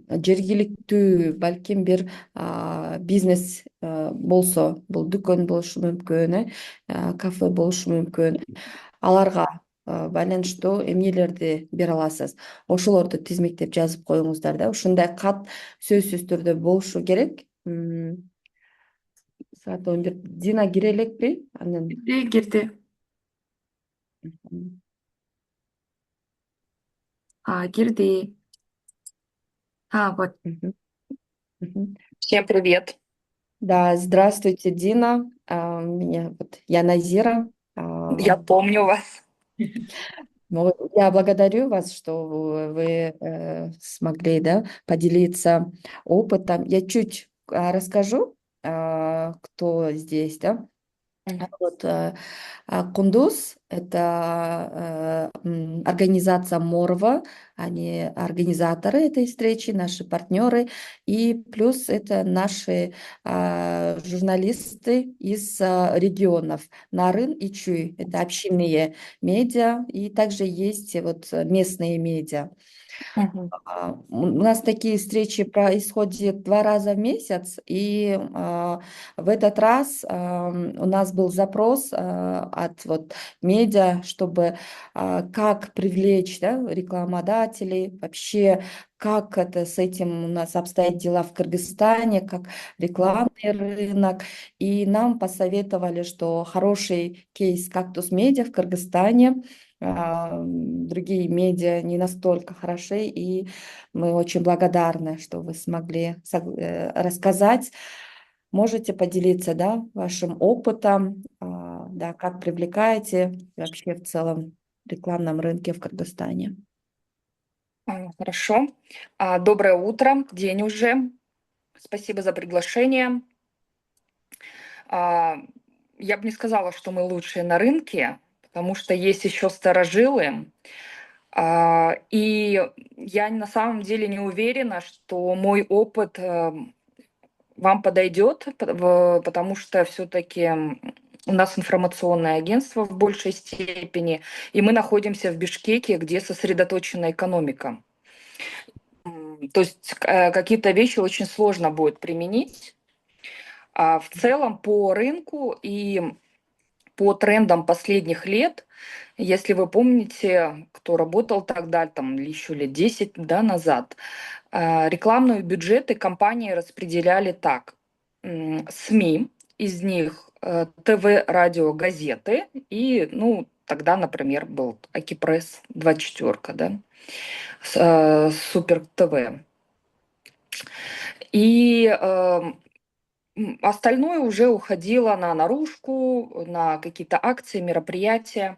жергиликтүү балким бир бизнес болсо, бул дүкөн болушу мүмкүн, кафе болушу мүмкүн. Аларга байланыштуу эмнелерди бере аласыз? Ошолорду тизмектеп жазып коюңуздар да. Ушундай кат сөзсүз түрдө болушу керек. Саат 11. Дина кире элекпи? Анан Girdi. Girdi. Вот. Мгм, мгм. Всем привет. Да, здравствуйте, Дина. Я Назира. Я помню вас. Ну, я благодарю вас, что вы смогли, да, поделиться опытом. Я чуть расскажу, кто здесь, да. Вот, Кундуз — это организация Морва, они организаторы этой встречи, наши партнеры, и плюс это наши журналисты из регионов Нарын и Чуй, это общинные медиа, и также есть вот местные медиа. Мгм. У нас такие встречи происходят 2 раза в месяц, и в этот раз у нас был запрос от вот медиа, чтобы как привлечь, да, рекламодателей, вообще как это с этим у нас обстоят дела в Кыргызстане, как рекламный рынок. И нам посоветовали, что хороший кейс «Кактус Медиа» в Кыргызстане, другие медиа не настолько хороши, и мы очень благодарны, что вы смогли рассказать. Можете поделиться, да, вашим опытом, да, как привлекаете вообще в целом в рекламном рынке в Кыргызстане. Хорошо. Доброе утро, день уже. Спасибо за приглашение. А, Я бы не сказала, что мы лучшие на рынке, потому что есть еще старожилы. И я на самом деле не уверена, что мой опыт вам подойдет, потому что все-таки у нас информационное агентство в большей степени, и мы находимся в Бишкеке, где сосредоточена экономика. То есть какие-то вещи очень сложно будет применить. А в целом по рынку и по трендам последних лет, если вы помните, кто работал тогда, там, или еще лет 10, да, назад, рекламные бюджеты компании распределяли так. СМИ, из них ТВ, радио, газеты и, ну, тогда, например, был Акипресс 24, да, Супер ТВ. И остальное уже уходило на наружку, на какие-то акции, мероприятия.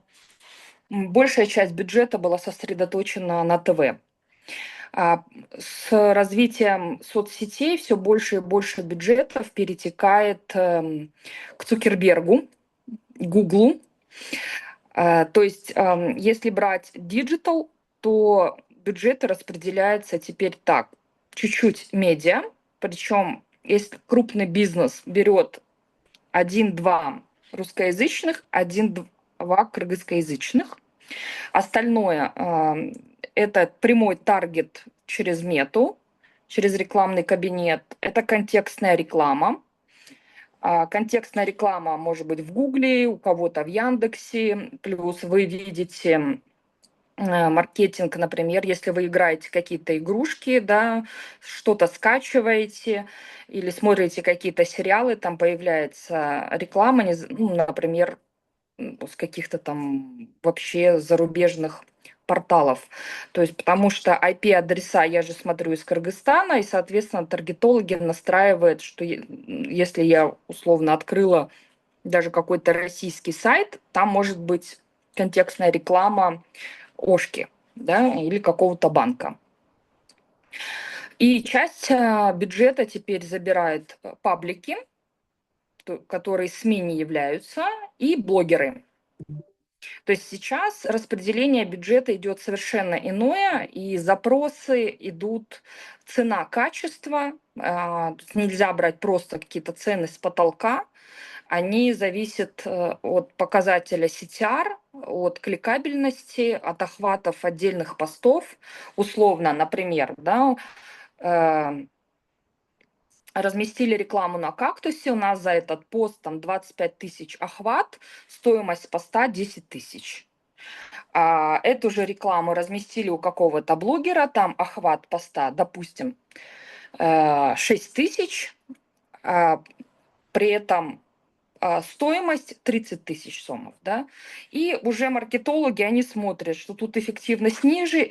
Большая часть бюджета была сосредоточена на ТВ. С развитием соцсетей все больше и больше бюджетов перетекает к Цукербергу, Гуглу. То есть, если брать диджитал, то бюджеты распределяются теперь так. Чуть-чуть медиа, причем если крупный бизнес берет один-два русскоязычных, один-два кыргызскоязычных. Остальное это прямой таргет через мету, через рекламный кабинет. Это контекстная реклама. Контекстная реклама может быть в Гугле, у кого-то в Яндексе. Плюс вы видите маркетинг, например, если вы играете какие-то игрушки, да, что-то скачиваете или смотрите какие-то сериалы, там появляется реклама, ну, например, с каких-то там вообще зарубежных порталов. То есть потому что IP-адреса я же смотрю из Кыргызстана, и, соответственно, таргетологи настраивают, что если я условно открыла даже какой-то российский сайт, там может быть контекстная реклама Ошки, да, или какого-то банка. И часть бюджета теперь забирают паблики, которые СМИ не являются, и блогеры. То есть сейчас распределение бюджета идет совершенно иное, и запросы идут цена-качество. Нельзя брать просто какие-то цены с потолка. они зависят от показателя CTR, от кликабельности, от охватов отдельных постов. Условно, например, да, разместили рекламу на кактусе, у нас за этот пост там 25 тысяч охват, стоимость поста 10 тысяч. Эту же рекламу разместили у какого-то блогера, там охват поста, допустим, 6 тысяч, при этом стоимость 30 тысяч сомов, да, и уже маркетологи, они смотрят, что тут эффективность ниже,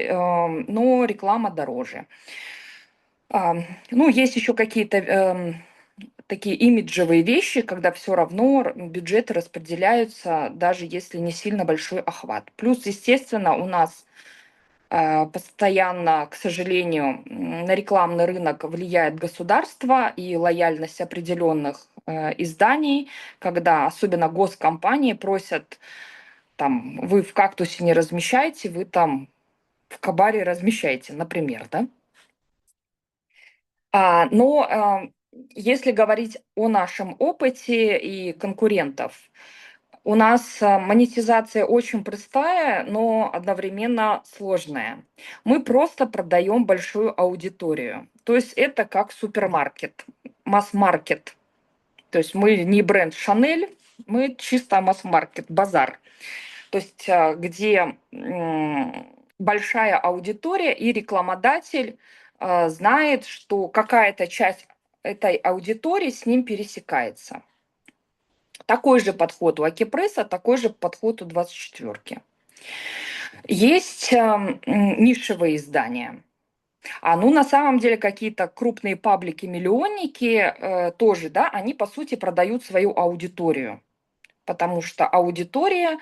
но реклама дороже. Ну, есть еще какие-то такие имиджевые вещи, когда все равно бюджеты распределяются, даже если не сильно большой охват. Плюс, естественно, у нас постоянно, к сожалению, на рекламный рынок влияет государство и лояльность определенных изданий, когда особенно госкомпании просят, там, вы в «Кактусе» не размещаете, вы там в «Кабаре» размещаете, например, да? Но если говорить о нашем опыте и конкурентов, у нас монетизация очень простая, но одновременно сложная. Мы просто продаем большую аудиторию. То есть это как супермаркет, масс-маркет. То есть мы не бренд Шанель, мы чисто масс-маркет, базар. То есть где большая аудитория и рекламодатель знает, что какая-то часть этой аудитории с ним пересекается. Такой же подход у Акипресса, такой же подход у 24-ки. Есть нишевые издания. Ну, на самом деле, какие-то крупные паблики-миллионники тоже, да, они, по сути, продают свою аудиторию. Потому что аудитория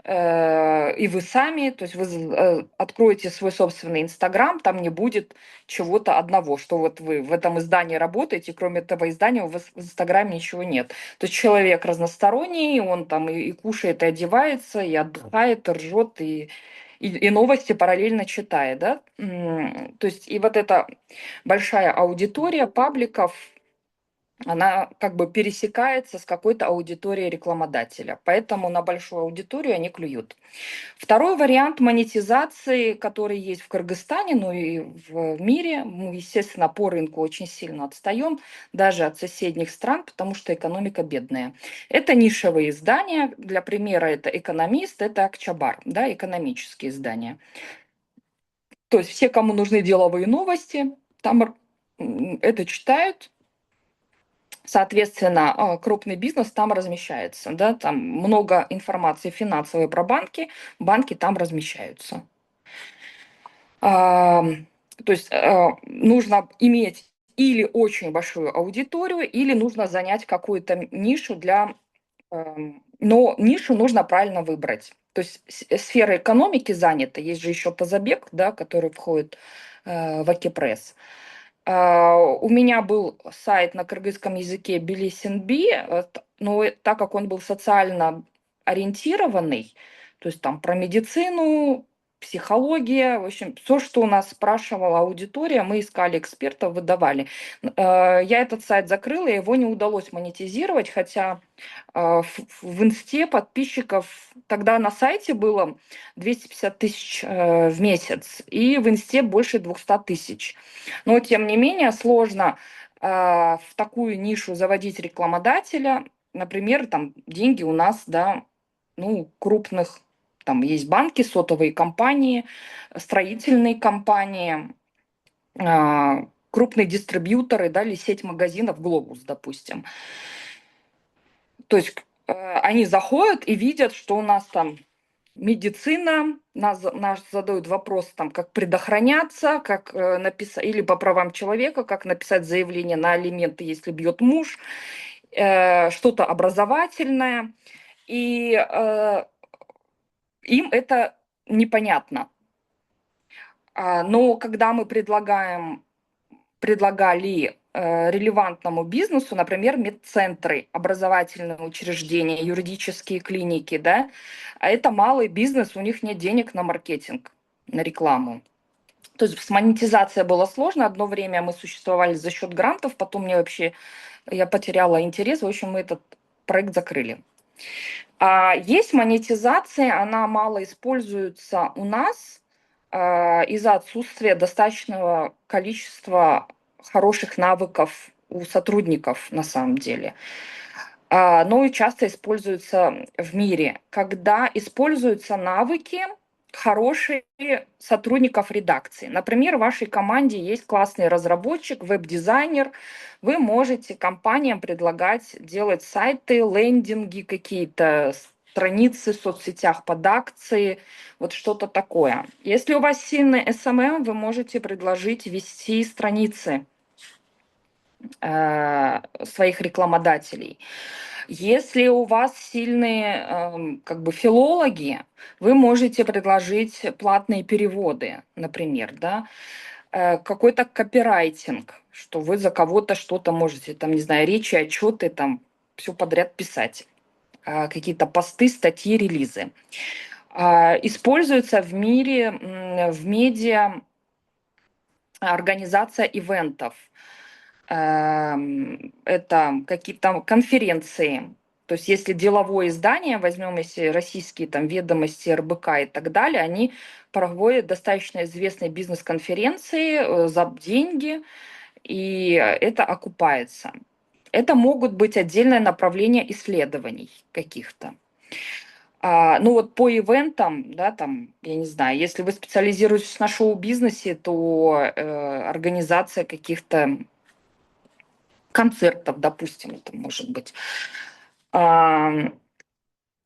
и вы сами, то есть вы откроете свой собственный Инстаграм, там не будет чего-то одного, что вот вы в этом издании работаете, кроме этого издания у вас в Инстаграме ничего нет. То есть человек разносторонний, он там и кушает, и одевается, и отдыхает, и ржет, и новости параллельно читает, да. То есть и вот эта большая аудитория пабликов, она как бы пересекается с какой-то аудиторией рекламодателя. Поэтому на большую аудиторию они клюют. Второй вариант монетизации, который есть в Кыргызстане, ну и в мире, мы, естественно, по рынку очень сильно отстаем, даже от соседних стран, потому что экономика бедная. Это нишевые издания. Для примера это «Экономист», это «Акчабар», да, экономические издания. То есть все, кому нужны деловые новости, там это читают. Соответственно, крупный бизнес там размещается, да, там много информации финансовой про банки, банки там размещаются. То есть нужно иметь или очень большую аудиторию, или нужно занять какую-то нишу но нишу нужно правильно выбрать. То есть сфера экономики занята, есть же еще Тазабек, да, который входит в Акипресс. У меня был сайт на кыргызском языке Билисинби, но так как он был социально ориентированный, то есть там про медицину, психология, в общем, все, что у нас спрашивала аудитория, мы искали экспертов, выдавали. Я этот сайт закрыла, его не удалось монетизировать, хотя в Инсте подписчиков тогда на сайте было 250 тысяч в месяц, и в Инсте больше 200 тысяч. Но, тем не менее, сложно в такую нишу заводить рекламодателя. Например, там деньги у нас, да, ну, крупных, там есть банки, сотовые компании, строительные компании, крупные дистрибьюторы, да, или сеть магазинов «Глобус», допустим. То есть они заходят и видят, что у нас там медицина, нас задают вопрос, там, как предохраняться, как написать, или по правам человека, как написать заявление на алименты, если бьет муж, что-то образовательное. И им это непонятно. Но когда мы предлагали релевантному бизнесу, например, медцентры, образовательные учреждения, юридические клиники, да, а это малый бизнес, у них нет денег на маркетинг, на рекламу. То есть с монетизацией было сложно. Одно время мы существовали за счет грантов, потом я потеряла интерес. В общем, мы этот проект закрыли. А есть монетизация, она мало используется у нас из-за отсутствия достаточного количества хороших навыков у сотрудников на самом деле. Но и часто используется в мире, когда используются навыки хороших сотрудников редакции. Например, в вашей команде есть классный разработчик, веб-дизайнер. Вы можете компаниям предлагать делать сайты, лендинги какие-то, страницы в соцсетях под акции, вот что-то такое. Если у вас сильный SMM, вы можете предложить вести страницы своих рекламодателей. Если у вас сильные как бы филологи, вы можете предложить платные переводы, например, да, какой-то копирайтинг, что вы за кого-то что-то можете, там, не знаю, речи, отчеты, там, все подряд писать, какие-то посты, статьи, релизы. Используется в мире, в медиа организация ивентов. Это какие-то конференции. То есть если деловое издание, возьмем если российские там ведомости, РБК и так далее, они проводят достаточно известные бизнес-конференции за деньги, и это окупается. Это могут быть отдельное направление исследований каких-то. Ну вот по ивентам, да, там, я не знаю, если вы специализируетесь на шоу-бизнесе, то организация каких-то концертов, допустим, это может быть.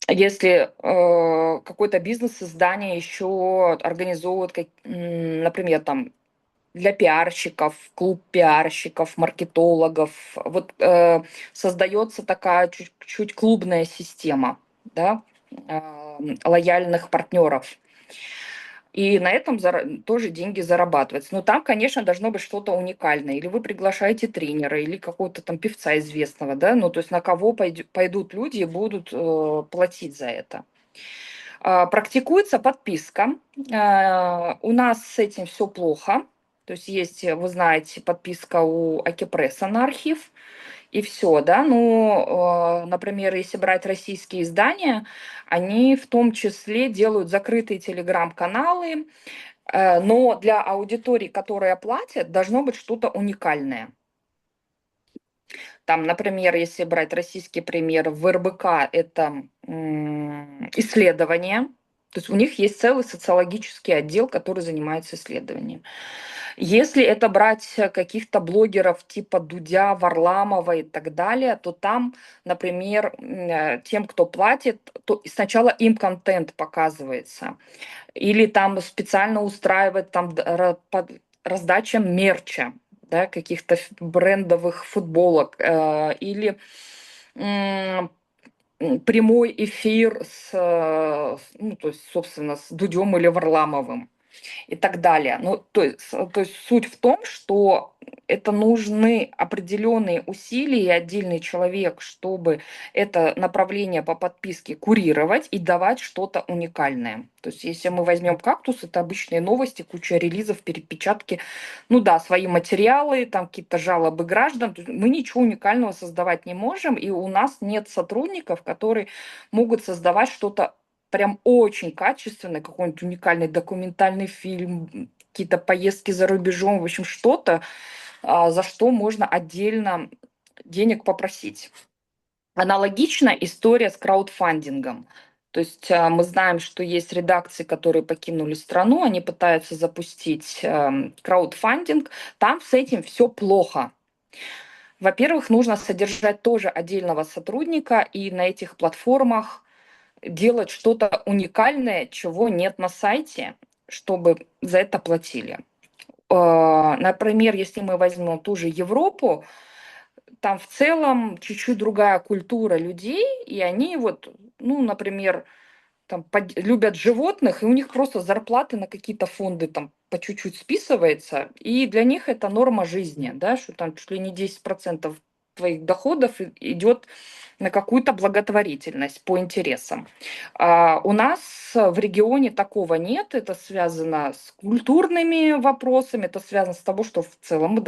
Если какой-то бизнес-издание еще организовывает, например, там для пиарщиков, клуб пиарщиков, маркетологов, вот создается такая чуть-чуть клубная система, да, лояльных партнеров. И на этом тоже деньги зарабатываются. Но там, конечно, должно быть что-то уникальное. Или вы приглашаете тренера, или какого-то там певца известного, да, ну, то есть на кого пойдут люди и будут платить за это. Практикуется подписка. У нас с этим все плохо. То есть, вы знаете, подписка у Акипресса на архив, и все, да. Ну, например, если брать российские издания, они в том числе делают закрытые телеграм-каналы, но для аудитории, которая платит, должно быть что-то уникальное. Там, например, если брать российский пример, в РБК это исследование, то есть у них есть целый социологический отдел, который занимается исследованием. Если это брать каких-то блогеров типа Дудя, Варламова и так далее, то там, например, тем, кто платит, то сначала им контент показывается. Или там специально устраивать там раздача мерча, да, каких-то брендовых футболок, или прямой эфир ну, то есть, собственно, с Дудем или Варламовым и так далее. Ну, то есть суть в том, что это нужны определенные усилия и отдельный человек, чтобы это направление по подписке курировать и давать что-то уникальное. То есть если мы возьмем «Кактус», это обычные новости, куча релизов, перепечатки, ну да, свои материалы, там какие-то жалобы граждан. Мы ничего уникального создавать не можем, и у нас нет сотрудников, которые могут создавать что-то прям очень качественный, какой-нибудь уникальный документальный фильм, какие-то поездки за рубежом, в общем, что-то, за что можно отдельно денег попросить. Аналогичная история с краудфандингом. То есть мы знаем, что есть редакции, которые покинули страну, они пытаются запустить краудфандинг. Там с этим все плохо. Во-первых, нужно содержать тоже отдельного сотрудника, и на этих платформах делать что-то уникальное, чего нет на сайте, чтобы за это платили. Например, если мы возьмем ту же Европу, там в целом чуть-чуть другая культура людей, и они вот, ну, например, там любят животных, и у них просто зарплаты на какие-то фонды там по чуть-чуть списывается, и для них это норма жизни, да, что там чуть ли не 10% твоих доходов идет на какую-то благотворительность по интересам. У нас в регионе такого нет, это связано с культурными вопросами, это связано с того, что в целом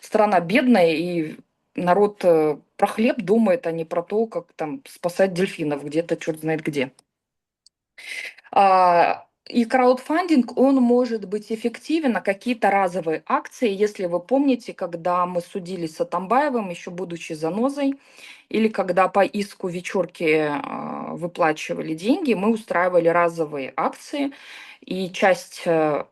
страна бедная, и народ про хлеб думает, а не про то, как там спасать дельфинов где-то, черт знает где. И краудфандинг, он может быть эффективен на какие-то разовые акции. Если вы помните, когда мы судились с Атамбаевым, еще будучи занозой, или когда по иску вечерки выплачивали деньги, мы устраивали разовые акции, и часть как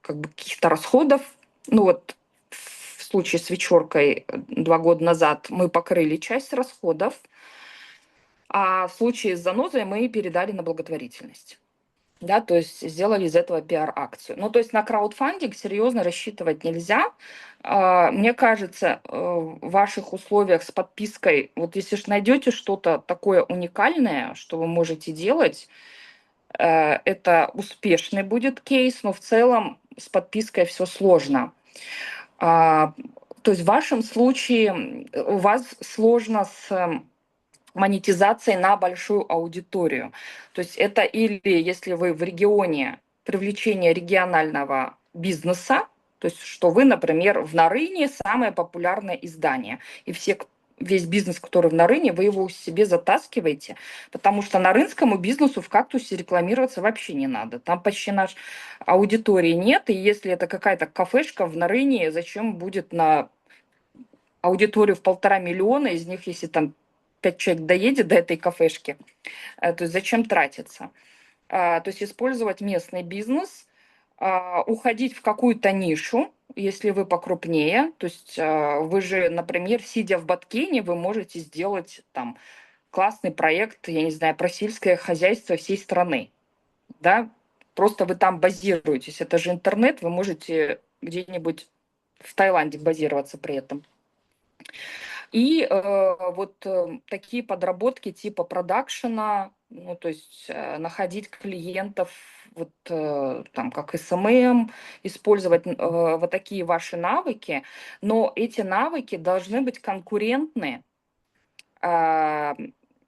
бы каких-то расходов, ну вот в случае с вечеркой 2 года назад мы покрыли часть расходов, а в случае с занозой мы передали на благотворительность. Да, то есть сделали из этого пиар-акцию. Ну, то есть на краудфандинг серьезно рассчитывать нельзя. Мне кажется, в ваших условиях с подпиской, вот если ж найдете что-то такое уникальное, что вы можете делать, это успешный будет кейс, но в целом с подпиской все сложно. То есть в вашем случае у вас сложно с монетизацией на большую аудиторию. То есть это или если вы в регионе, привлечение регионального бизнеса, то есть что вы, например, в Нарыне самое популярное издание, и весь бизнес, который в Нарыне, вы его себе затаскиваете, потому что нарынскому бизнесу в «Кактусе» рекламироваться вообще не надо. Там почти наш аудитории нет, и если это какая-то кафешка в Нарыне, зачем будет на аудиторию в 1,5 миллиона, из них, если там 5 человек доедет до этой кафешки, то есть зачем тратиться? То есть использовать местный бизнес, уходить в какую-то нишу, если вы покрупнее. То есть вы же, например, сидя в Баткене, вы можете сделать там классный проект, я не знаю, про сельское хозяйство всей страны. Да? Просто вы там базируетесь. Это же интернет, вы можете где-нибудь в Таиланде базироваться при этом. И вот такие подработки типа продакшена, ну, то есть находить клиентов, вот там как СММ, использовать вот такие ваши навыки, но эти навыки должны быть конкурентны, а,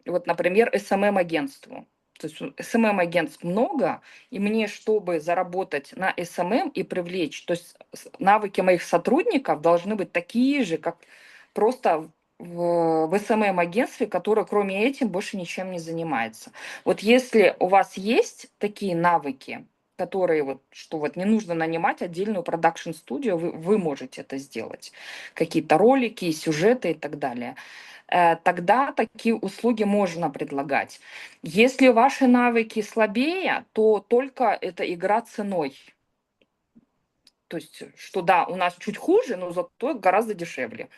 вот, например, СММ-агентству. То есть СММ-агентств много, и мне, чтобы заработать на СММ и привлечь, то есть навыки моих сотрудников должны быть такие же, как просто в СММ-агентстве, которое кроме этим больше ничем не занимается. Вот если у вас есть такие навыки, которые вот, что вот не нужно нанимать отдельную продакшн-студию, вы можете это сделать. Какие-то ролики, сюжеты и так далее. Тогда такие услуги можно предлагать. Если ваши навыки слабее, то только это игра ценой. То есть, что да, у нас чуть хуже, но зато гораздо дешевле.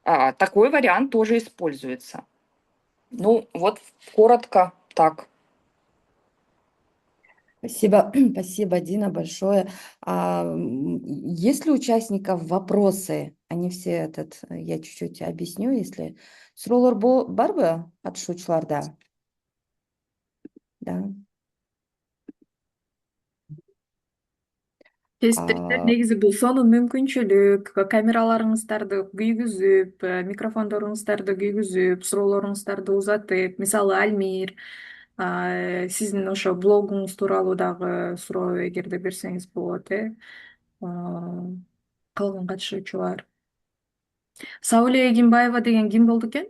Такой вариант тоже используется. Ну, вот коротко так. Спасибо, спасибо, Дина, большое. Есть ли у участников вопросы? Они все я чуть-чуть объясню, если. Сурулар бар бы қатысушыларда? Да. Кесиптештер негизи бул сонун мүмкүнчүлүк. Камераларыңыздарды күйгүзүп, микрофондоруңуздарды күйгүзүп, суроолоруңуздарды узатып, мисалы Альмир, сиздин ошо блогуңуз тууралуу дагы суроо эгерде берсеңиз болот, калган катышуучулар. Сауле Эгимбаева деген ким болду экен?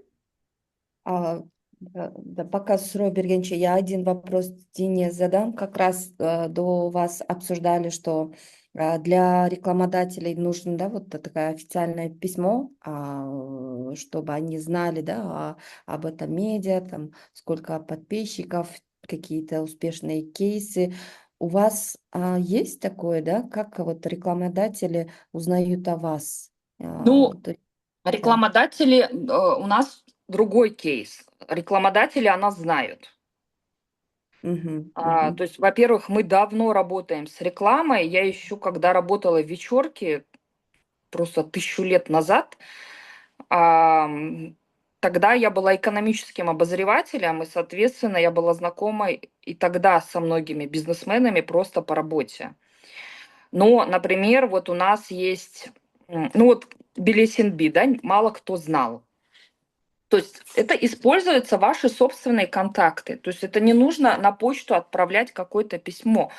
Да, пока Сро Бергенчи, я один вопрос Дине задам. Как раз до вас обсуждали, что для рекламодателей нужно, да, вот такое официальное письмо, чтобы они знали, да, об этом медиа, там, сколько подписчиков, какие-то успешные кейсы. У вас есть такое, да, как вот рекламодатели узнают о вас? Ну, То есть, да. рекламодатели, у нас другой кейс. Рекламодатели о нас знают. Мгм, То есть, во-первых, мы давно работаем с рекламой. Я еще, когда работала в вечерке, просто 1000 лет назад, тогда я была экономическим обозревателем, и, соответственно, я была знакома и тогда со многими бизнесменами просто по работе. Но, например, вот у нас есть, ну вот Белесинби, да, мало кто знал. То есть это используются ваши собственные контакты. То есть это не нужно на почту отправлять какое-то письмо.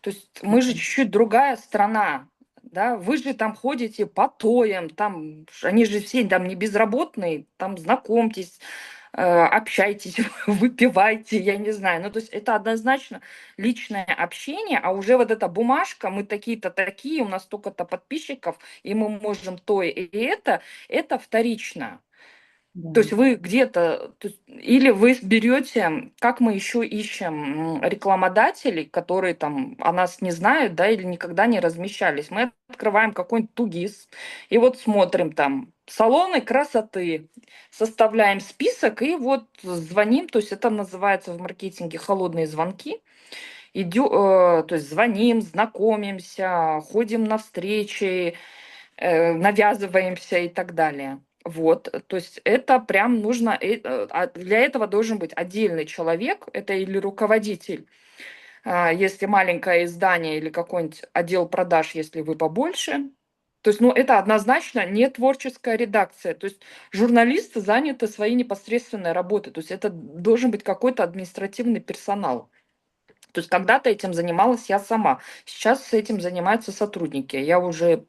То есть мы же чуть-чуть другая страна. да, вы же там ходите по тоям, там, они же все там не безработные, там знакомьтесь, общайтесь, выпивайте, я не знаю. Ну, то есть это однозначно личное общение, а уже вот эта бумажка, мы такие-то такие, у нас столько-то подписчиков, и мы можем то и это вторично. То Да, есть вы где-то, или вы берете, как мы еще ищем рекламодателей, которые там о нас не знают, да, или никогда не размещались. Мы открываем какой-нибудь Тугис, и вот смотрим там салоны красоты, составляем список и вот звоним, то есть это называется в маркетинге холодные звонки. То есть звоним, знакомимся, ходим на встречи, навязываемся и так далее. Вот, то есть это прям нужно, для этого должен быть отдельный человек, это или руководитель, если маленькое издание или какой-нибудь отдел продаж, если вы побольше. То есть, ну, это однозначно не творческая редакция. То есть журналисты заняты своей непосредственной работой. То есть это должен быть какой-то административный персонал. То есть когда-то этим занималась я сама. Сейчас этим занимаются сотрудники. Я уже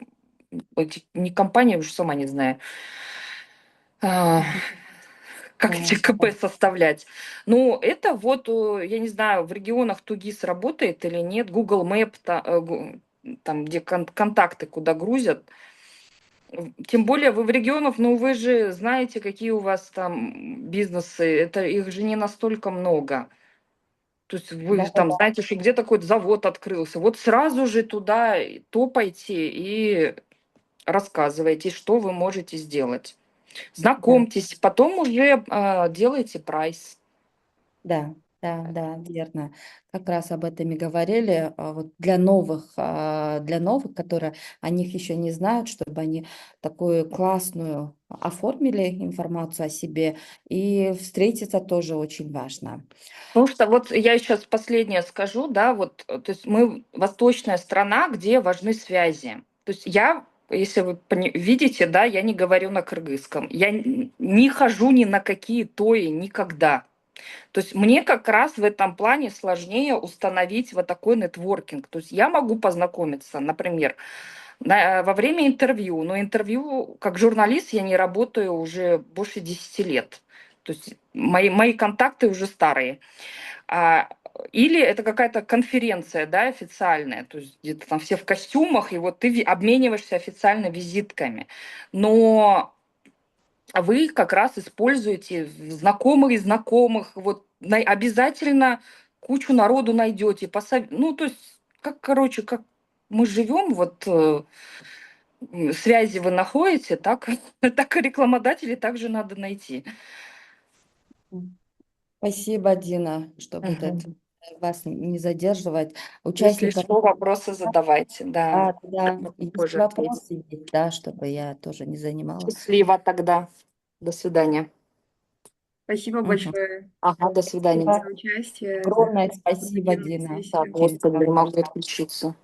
не компания, уже сама не знаю, а, мгм, как да, эти КП составлять. Ну, это вот, я не знаю, в регионах Тугис работает или нет. Google Map, там, где контакты, куда грузят. Тем более вы в регионах, ну, вы же знаете, какие у вас там бизнесы. Это их же не настолько много. То есть да, вы там знаете, что где-то какой-то завод открылся. Вот сразу же туда топайте и рассказывайте, что вы можете сделать. да. Знакомьтесь, потом уже делайте прайс. Да, да, да, верно. Как раз об этом и говорили. Вот для новых, которые о них еще не знают, чтобы они такую классную оформили информацию о себе, и встретиться тоже очень важно. Потому что вот я сейчас последнее скажу, да, вот, то есть мы восточная страна, где важны связи. То есть я, если вы видите, да, я не говорю на кыргызском, я не хожу ни на какие тои никогда. То есть мне как раз в этом плане сложнее установить вот такой нетворкинг. То есть я могу познакомиться, например, во время интервью, но интервью как журналист я не работаю уже больше 10 лет. То есть мои контакты уже старые. А, Или это какая-то конференция, да, официальная, то есть где-то там все в костюмах, и вот ты обмениваешься официально визитками. Но вы как раз используете знакомых и знакомых, вот обязательно кучу народу найдете. Ну, то есть, как, короче, как мы живем, вот связи вы находите, так, так и рекламодателей также надо найти. Спасибо, Дина, чтобы Мгм. вас не задерживать. Если Участников, что, вопросы задавайте, да. да, есть Позже ответить. вопросы, есть, да, чтобы я тоже не занимала. Счастливо тогда. До свидания. Спасибо Мгм. большое Ага, до свидания. за участие, за Огромное спасибо, проведенную Дина. Так, сессию. Очень господи, не вам могу отключиться.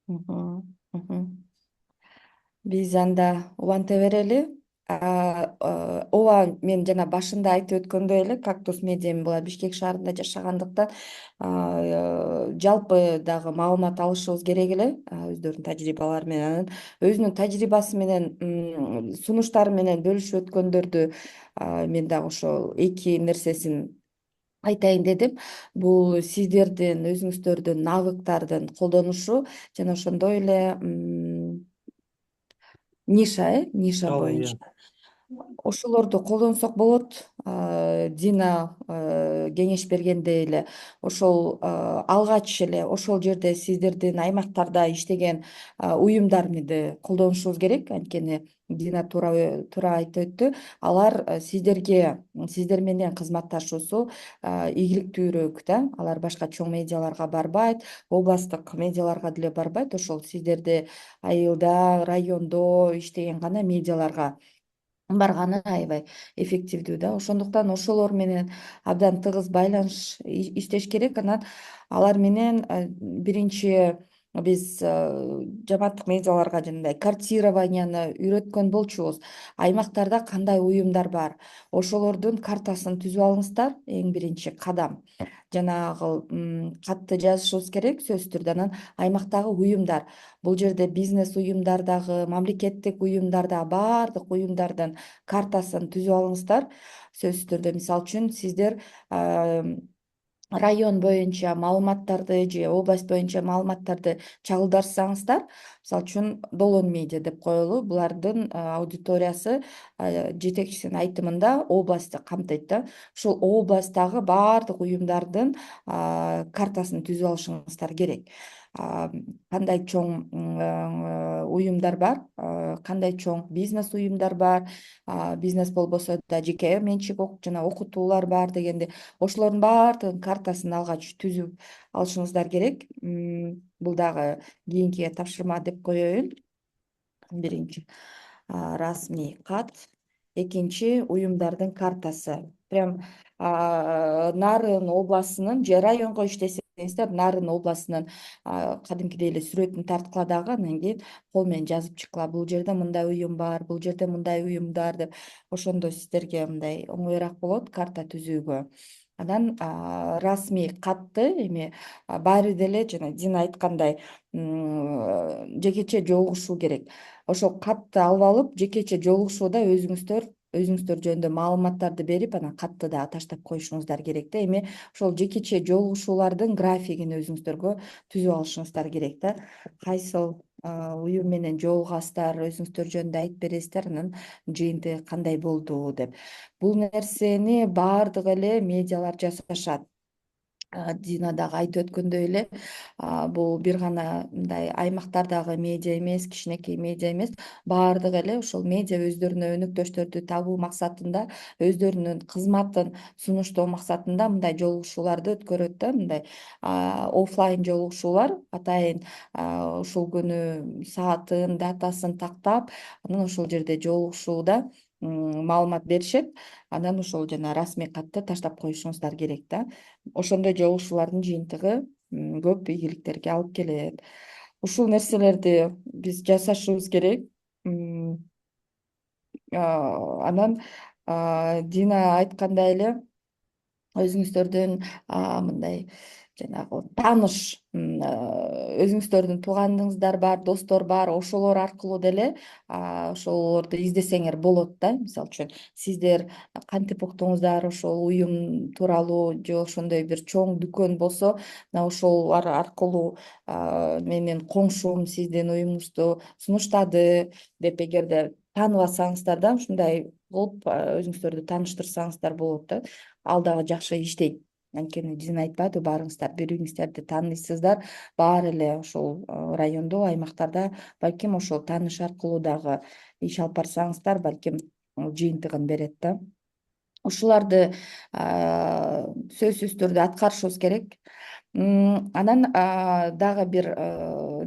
Мгм, мгм. Бизанда убанта берели. Ооба мен жана башында айтып өткөндөй эле Кактус медиа мен була Бишкек шаарында жашагандыктан жалпы дагы маалымат алышыбыз керек эле өздөрүнүн тажрыйбалары менен анан өзүнүн тажрыйбасы менен сунуштары менен бөлүшүп өткөндөрдү мен дагы ошол эки нерсесин айтайын дедим. Бул сиздердин өзүңүздөрдүн навыктардын колдонушу жана ошондой эле ниша Ал, боюнча иә. ошолорду колдонсок болот. Дина кеңеш бергендей эле ошол алгач эле ошол жерде сиздердин аймактарда иштеген уюмдарды колдонушубуз керек. Анткени Дина туура айтып өттү. Алар сиздер менен кызматташуусу ийгиликтүүрөөк да. Алар башка чоң медиаларга барбайт, областтык медиаларга деле барбайт. Ошол сиздерде айылда, райондо иштеген гана медиаларга барганы аябай эффективдүү да. Ошондуктан ошолор менен абдан тыгыз байланыш иштеш керек. Анан алар менен биринчи биз жамааттык медиаларга жанагындай картирование үйрөткөн болчубуз. Аймактарда кандай уюмдар бар, ошолордун картасын түзүп алыңыздар. Эң биринчи кадам жанагы катты жазышыбыз керек сөзсүз түрдө. Анан аймактагы уюмдар, бул жерде бизнес уюмдар дагы, мамлекеттик уюмдар дагы, баардык уюмдардын картасын түзүп алыңыздар. Сөзсүз түрдө, мисалы үчүн сиздер район боюнча маалыматтарды же область боюнча маалыматтарды чагылдырсаңыздар, мисалы үчүн Долон медиа деп коелу, булардын аудиториясы жетекчисинин айтымында областты камтыйт да. Ушул областтагы баардык уюмдардын картасын түзүп алышыңыздар керек. Кандай чоң уюмдар бар, кандай чоң бизнес уюмдар бар, бизнес болбосо да жеке менчик жана окутуулар бар дегенде, ошолордун баардыгынын картасын алгач түзүп алышыңыздар керек. Бул дагы кийинкиге тапшырма деп коеюн. Биринчи расмий кат, экинчи уюмдардын картасы. Прям Нарын областынын же районго иштесеңиздер, Нарын областынын кадимкидей эле сүрөтүн тарткыла дагы, анан кийин кол менен жазып чыккыла, бул жерде мындай уюм бар, бул жерде мындай уюмдар деп. Ошондо сиздерге мындай оңоюраак болот карта түзүүгө. Анан расмий катты эми баары деле жана Дина айткандай жекече жолугушуу керек. Ошол катты алып алып, жекече жолугушууда өзүңүздөр жөнүндө маалыматтарды берип, анан катты дагы таштап коюшуңуздар керек да. Эми ошол жекече жолугушуулардын графигин өзүңүздөргө түзүп алышыңыздар керек да. Кайсыл уюм менен жолугасыздар, өзүңүздөр жөнүндө айтып бересиздер, анан жыйынтыгы кандай болду деп. Бул нерсени баардык эле медиалар жасашат. Дина дагы айтып өткөндөй эле, бул бир гана мындай аймактардагы медиа эмес, кичинекей медиа эмес, баардык эле ушул медиа өздөрүнө өнөктөштөрдү табуу максатында, өздөрүнүн кызматын сунуштоо максатында мындай жолугушууларды өткөрөт да. Мындай оффлайн жолугушуулар атайын ушул күнү саатын, датасын тактап, анан ошол жерде жолугушууда маалымат беришет. Анан ошол жана расмий катты таштап коюшуңуздар керек да. Ошондой жолугушуулардын жыйынтыгы көп ийгиликтерге алып келет. Ушул нерселерди биз жасашыбыз керек. Анан Дина айткандай эле, өзүңүздөрдүн мындай жанагы тааныш, өзүңүздөрдүн туугандыгыңыздар бар, достор бар, ошолор аркылуу деле ошолорду издесеңер болот да. Мисалы үчүн сиздер кантип уктуңуздар ошол уюм тууралуу, же ошондой бир чоң дүкөн болсо, мына ошолор аркылуу менин коңшум сиздин уюмуңузду сунуштады деп, эгерде тааныбасаңыздар да, ушундай кылып өзүңүздөрдү тааныштырсаңыздар болот да. Ал дагы жакшы иштейт. Анткени Дина айтпадыбы, баарыңыздар бири бириңиздерди тааныйсыздар, баары эле ошол райондо, аймактарда, балким ошол тааныш аркылуу дагы иш алып барсаңыздар, балким жыйынтыгын берет да. Ушуларды сөзсүз түрдө аткарышыбыз керек. Анан дагы бир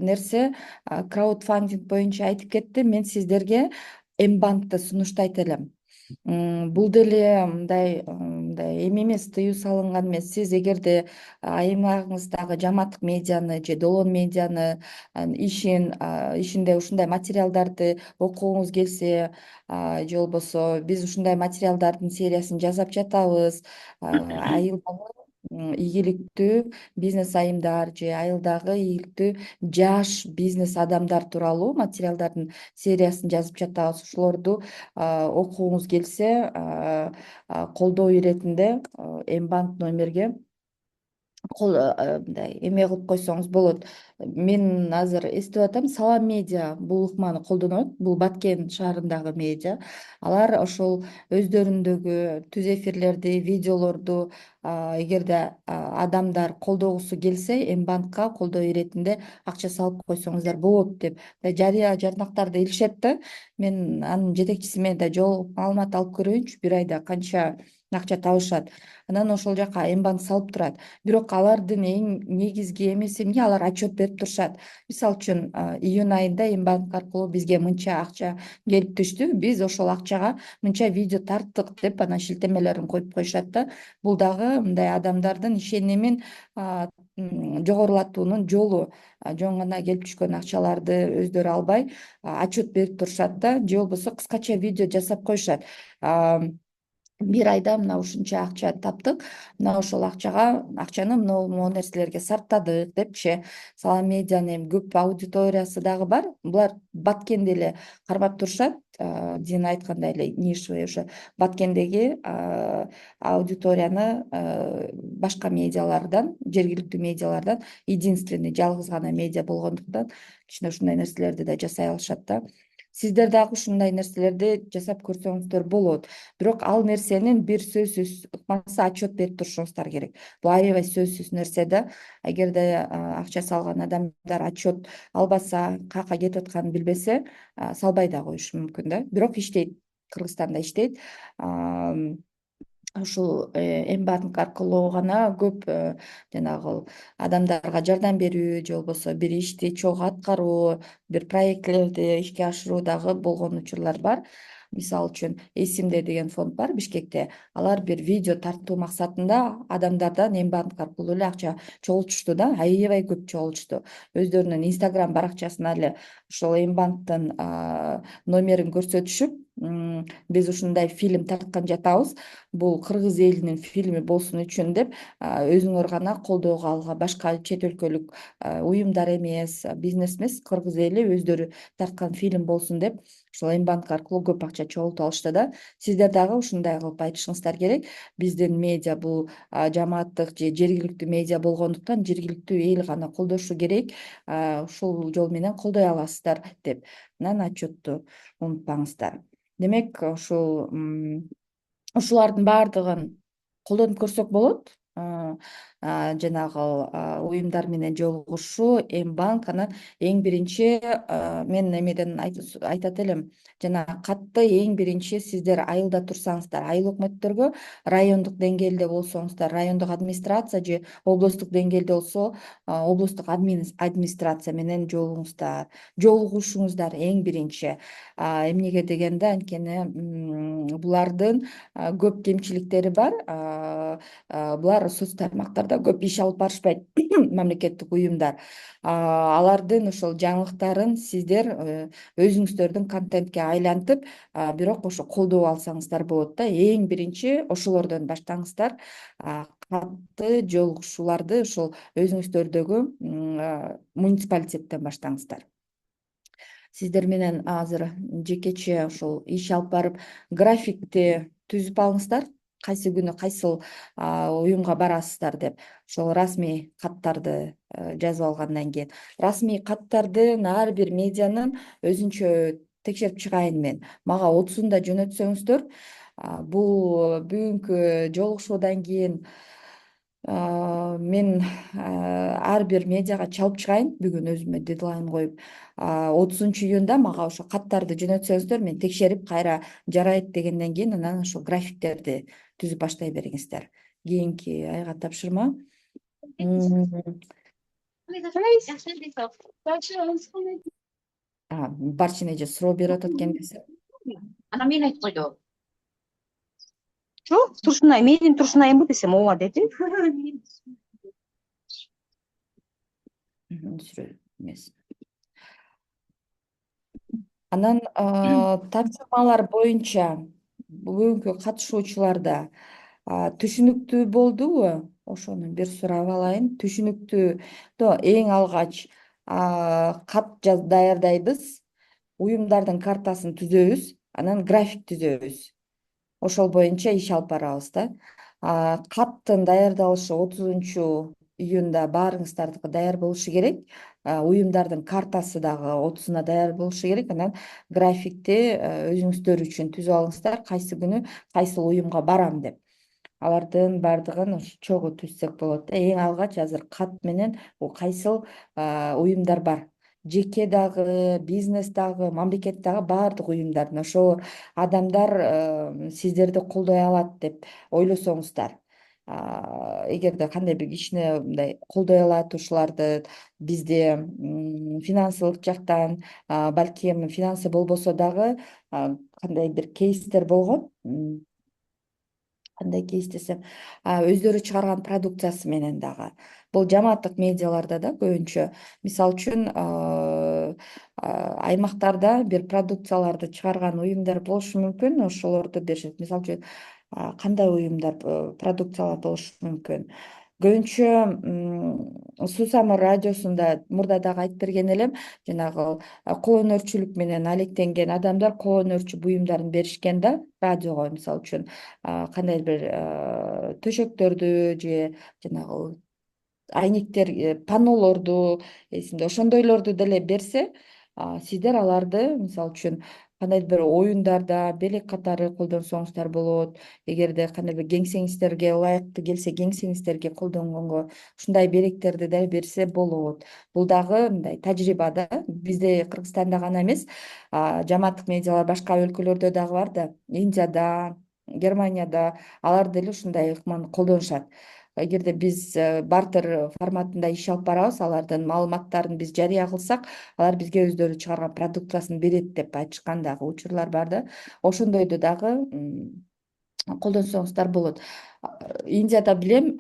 нерсе, краудфандинг боюнча айтып кеттим. Мен сиздерге Мбанкты сунуштайт элем. Бул деле мындай эми эмес, тыюу салынган эмес. Сиз эгерде аймагыңыздагы жамааттык медианы же Долон медианы ишинде ушундай материалдарды окугуңуз келсе, же болбосо биз ушундай материалдардын сериясын жасап жатабыз, айылдагы ийгиликтүү бизнес айымдар же айылдагы ийгиликтүү жаш бизнес адамдар тууралуу материалдардын сериясын жазып жатабыз. Ошолорду окугуңуз келсе, колдоо иретинде Мбанк номерге мындай эме кылып койсоңуз болот. Мен азыр эстеп атам, Салам медиа бул ыкманы колдонот. Бул Баткен шаарындагы медиа. Алар ошол өздөрүндөгү түз эфирлерди, видеолорду эгерде адамдар колдогусу келсе, Мбанкка колдоо иретинде акча салып койсоңуздар болот деп жарыя жарнактарды илишет да. Мен анын жетекчиси менен да жолугуп маалымат алып көрөйүнчү, бир айда канча акча табышат. Анан ошол жака Мбанк салып турат. Бирок алардын эң негизги эмеси эмне, алар отчет берип турушат. Мисалы үчүн июнь айында Мбанк аркылуу бизге мынча акча келип түштү, биз ошол акчага мынча видео тарттык деп анан шилтемелерин коюп коюшат да. Бул дагы мындай адамдардын ишенимин жогорулатуунун жолу. Жөн гана келип түшкөн акчаларды өздөрү албай отчет берип турушат да, же болбосо кыскача видео жасап коюшат. Бир айда мына ушунча акча таптык, мына ошол акчаны могу нерселерге сарптадык депчи. Салам медианын эми көп аудиториясы дагы бар. Булар Баткенде эле кармап турушат. Дина айткандай эле нишевый уже Баткендеги аудиторияны башка медиалардан, жергиликтүү медиалардан единственный, жалгыз гана медиа болгондуктан кичине ушундай нерселерди да жасай алышат да. Сиздер дагы ушундай нерселерди жасап көрсөңүздөр болот. Бирок ал нерсенин бир сөзсүз ыкмасы отчет берип турушуңуздар керек. Бул аябай сөзсүз нерсе да. Эгерде акча салган адамдар отчет албаса, кака кетип атканын билбесе, салбай да коюшу мүмкүн да. Бирок иштейт, Кыргызстанда иштейт. Ушул Мбанк аркылуу гана көп жанагы адамдарга жардам берүү же болбосо бир ишти чогуу аткаруу, бир проектлерди ишке ашыруу дагы болгон учурлар бар. Мисалы үчүн Эсимде деген фонд бар Бишкекте. Алар бир видео тартуу максатында адамдардан Мбанк аркылуу эле акча чогултушту да, аябай көп чогултушту. Өздөрүнүн Инстаграм баракчасына эле ошол Мбанктын номерин көрсөтүшүп, биз ушундай фильм тарткан жатабыз, бул кыргыз элинин фильми болсун үчүн деп, өзүңөр гана колдоого алга, башка чет өлкөлүк уюмдар эмес, бизнес эмес, кыргыз эли өздөрү тарткан фильм болсун деп ошол Мбанк аркылуу көп акча чогултуп алышты да. Сиздер дагы ушундай кылып айтышыңыздар керек. Биздин медиа бул жамааттык же жергиликтүү медиа болгондуктан жергиликтүү эл гана колдошу керек. Ушул жол менен колдой аласыздар деп. Анан отчетту унутпаңыздар. Демек, ушулардын баардыгын колдонуп көрсөк болот. Жанагы уюмдар менен жолугушуу, Мбанк, анан эң биринчи мен эмеден айтат элем, жана катты эң биринчи сиздер айылда турсаңыздар, айыл өкмөттөргө райондук деңгээлде болсоңуздар, райондук администрация же облустук деңгээлде болсо, облустук администрация менен жолугушуңуздар эң биринчи. Эмнеге дегенде, анткени булардын көп кемчиликтери бар. Булар соц тармактарда көп иш алып барышпайт, мамлекеттик уюмдар. Алардын ошол жаңылыктарын сиздер өзүңүздөрдүн контентке айлантып, бирок ошо колдоп алсаңыздар болот да. Эң биринчи ошолордон баштаңыздар. Катты жолугушууларды ошол өзүңүздөрдөгү муниципалитеттен баштаңыздар. Сиздер менен азыр жекече ошол иш алып барып, графикти түзүп алыңыздар. Кайсы күнү кайсыл уюмга барасыздар деп. Ошол расмий каттарды жазып алгандан кийин, расмий каттардын ар бир медианын өзүнчө текшерип чыгайын мен. Мага 30-ун да жөнөтсөңүздөр, бул бүгүнкү жолугушуудан кийин мен ар бир медиага чалып чыгайын, бүгүн өзүмө дедлайн коюп, 30-июнда мага ошо каттарды жөнөтсөңүздөр, мен текшерип кайра жарайт дегенден кийин анан ошо графиктерди түзүп баштай бериңиздер. Кийинки айга тапшырма. Барчын эже суроо берип атат экен десе. Ана мен айтып койду. Жок, турушунай, менин турушунайымбы десем, ооба деди. Сүрө эмес. Анан тапшырмалар боюнча бүгүнкү катышуучуларда түшүнүктүү болдубу? Ошону бир сурап алайын. Түшүнүктүү эң алгач кат даярдайбыз, уюмдардын картасын түзөбүз, анан график түзөбүз. Ошол боюнча иш алып барабыз да. Каттын даярдалышы 30-июнда баарыңыздардыкы даяр болушу керек. Уюмдардын картасы дагы 30-уна даяр болушу керек. Анан графикти өзүңүздөр үчүн түзүп алыңыздар, кайсы күнү кайсыл уюмга барам деп. Алардын баардыгын чогуу түзсөк болот. Эң алгач азыр кат менен кайсыл уюмдар бар. жеке дагы, бизнес дагы, мамлекет дагы баардык уюмдардын ошо адамдар сиздерди колдой алат деп ойлосоңуздар, эгерде кандай бир кичине мындай колдой алат ушуларды бизде финансылык жактан, балки эми финансы болбосо дагы кандай бир кейстер болгон. Кандай кейс десем, өздөрү чыгарган продукциясы менен дагы. Бул жамааттык медиаларда да көбүнчө. Мисалы үчүн аймактарда бир продукцияларды чыгарган уюмдар болушу мүмкүн, ошолорду беришет. Мисалы үчүн кандай уюмдар, продукциялар болушу мүмкүн. Көбүнчө Сусамыр радиосунда мурда дагы айтып берген элем, жанагы кол өнөрчүлүк менен алектенген адамдар кол өнөрчү буюмдарын беришкен да радиого, мисалы үчүн кандай бир төшөктөрдү же жанагы айнектер, паннолорду, эсимде ошондойлорду деле берсе, сиздер аларды мисалы үчүн кандайдыр бир оюндарда белек катары колдонсоңуздар болот. Эгерде кандай бир кеңсеңиздерге ылайыктуу келсе, кеңсеңиздерге колдонгонго ушундай белектерди да берсе болот. Бул дагы мындай тажрыйба да. Бизде Кыргызстанда гана эмес, жамааттык медиалар башка өлкөлөрдө дагы бар да. Индияда, Германияда алар деле ушундай ыкманы колдонушат. Эгерде биз бартер форматында иш алып барабыз, алардын маалыматтарын биз жарыя кылсак, алар бизге өздөрү чыгарган продукциясын берет деп айтышкан дагы учурлар бар да. Ошондойду дагы колдонсоңуздар болот. Индияда билем,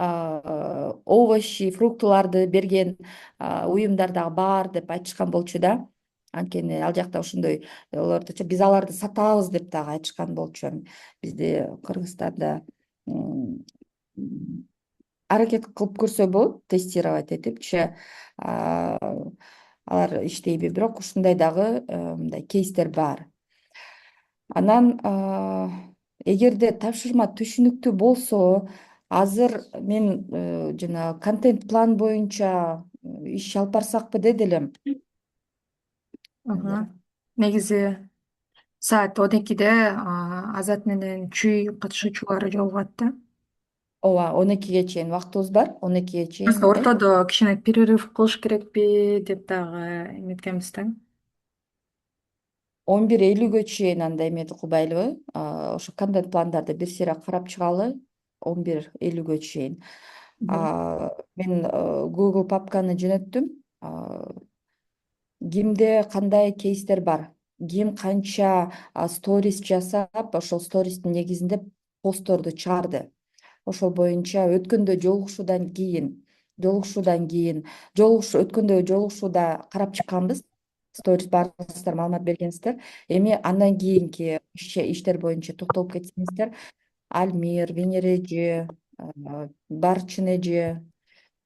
овощи, фруктыларды берген уюмдар дагы бар деп айтышкан болчу да. Анткени ал жакта ошондой олордучу биз аларды сатабыз деп дагы айтышкан болчу. Бизде Кыргызстанда аракет кылып көрсө болот, тестировать этипчи, алар иштейби, бирок ушундай дагы мындай кейстер бар. Анан эгерде тапшырма түшүнүктүү болсо, азыр мен жана контент план боюнча иш алып барсакпы деди элем. Негизи саат 12-де Азат менен Чүй катышуучулары жолугат да. Ооба, 12-ге чейин убактыбыз бар. 12-ге чейин. Просто ортодо кичине перерыв кылыш керекпи деп дагы эметкенбиз да. 11:50-гө чейин андай эмети кылбайлыбы? Ошо контент пландарды бир сыйра карап чыгалы. 11:50-гө чейин. Мен Google папканы жөнөттүм. Кимде кандай кейстер бар, ким канча сторис жасап, ошол стористин негизинде постторду чыгарды. Ошол боюнча өткөндө өткөндө жолугушууда карап чыкканбыз. Сторис баарыңыздар маалымат бергенсиздер. Эми андан кийинки иштер боюнча токтолуп кетсеңиздер, Альмир, Венереже, Барчынеже,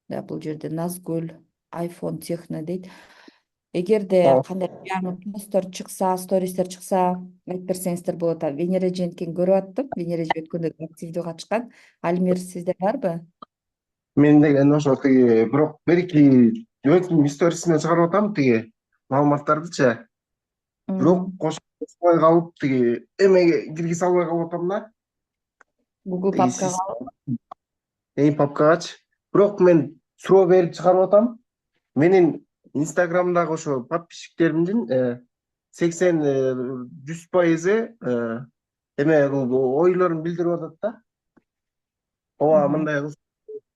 бул жерде Назгүл, iPhone Техно дейт. Эгерде кандай жаңы посттор чыкса, стористер чыкса, айтып берсеңиздер болот. Венереженкин көрүп аттым. Венереже өткөндө активдүү катышкан. Альмир сизде барбы? Мен деген ошо тиги бирок бир-эки өзүмдүн сторисиме чыгарып атам тиги маалыматтардычы. Бирок кошпой калып тиги эмеге киргизе албай калып атам да. Google Тиги папкага. папкагачы. Бирок мен суроо берип чыгарып атам. Менин Инстаграмдагы ошо подписчиктеримдин 80-100% эме ойлорун билдирип атат да. Ооба мындай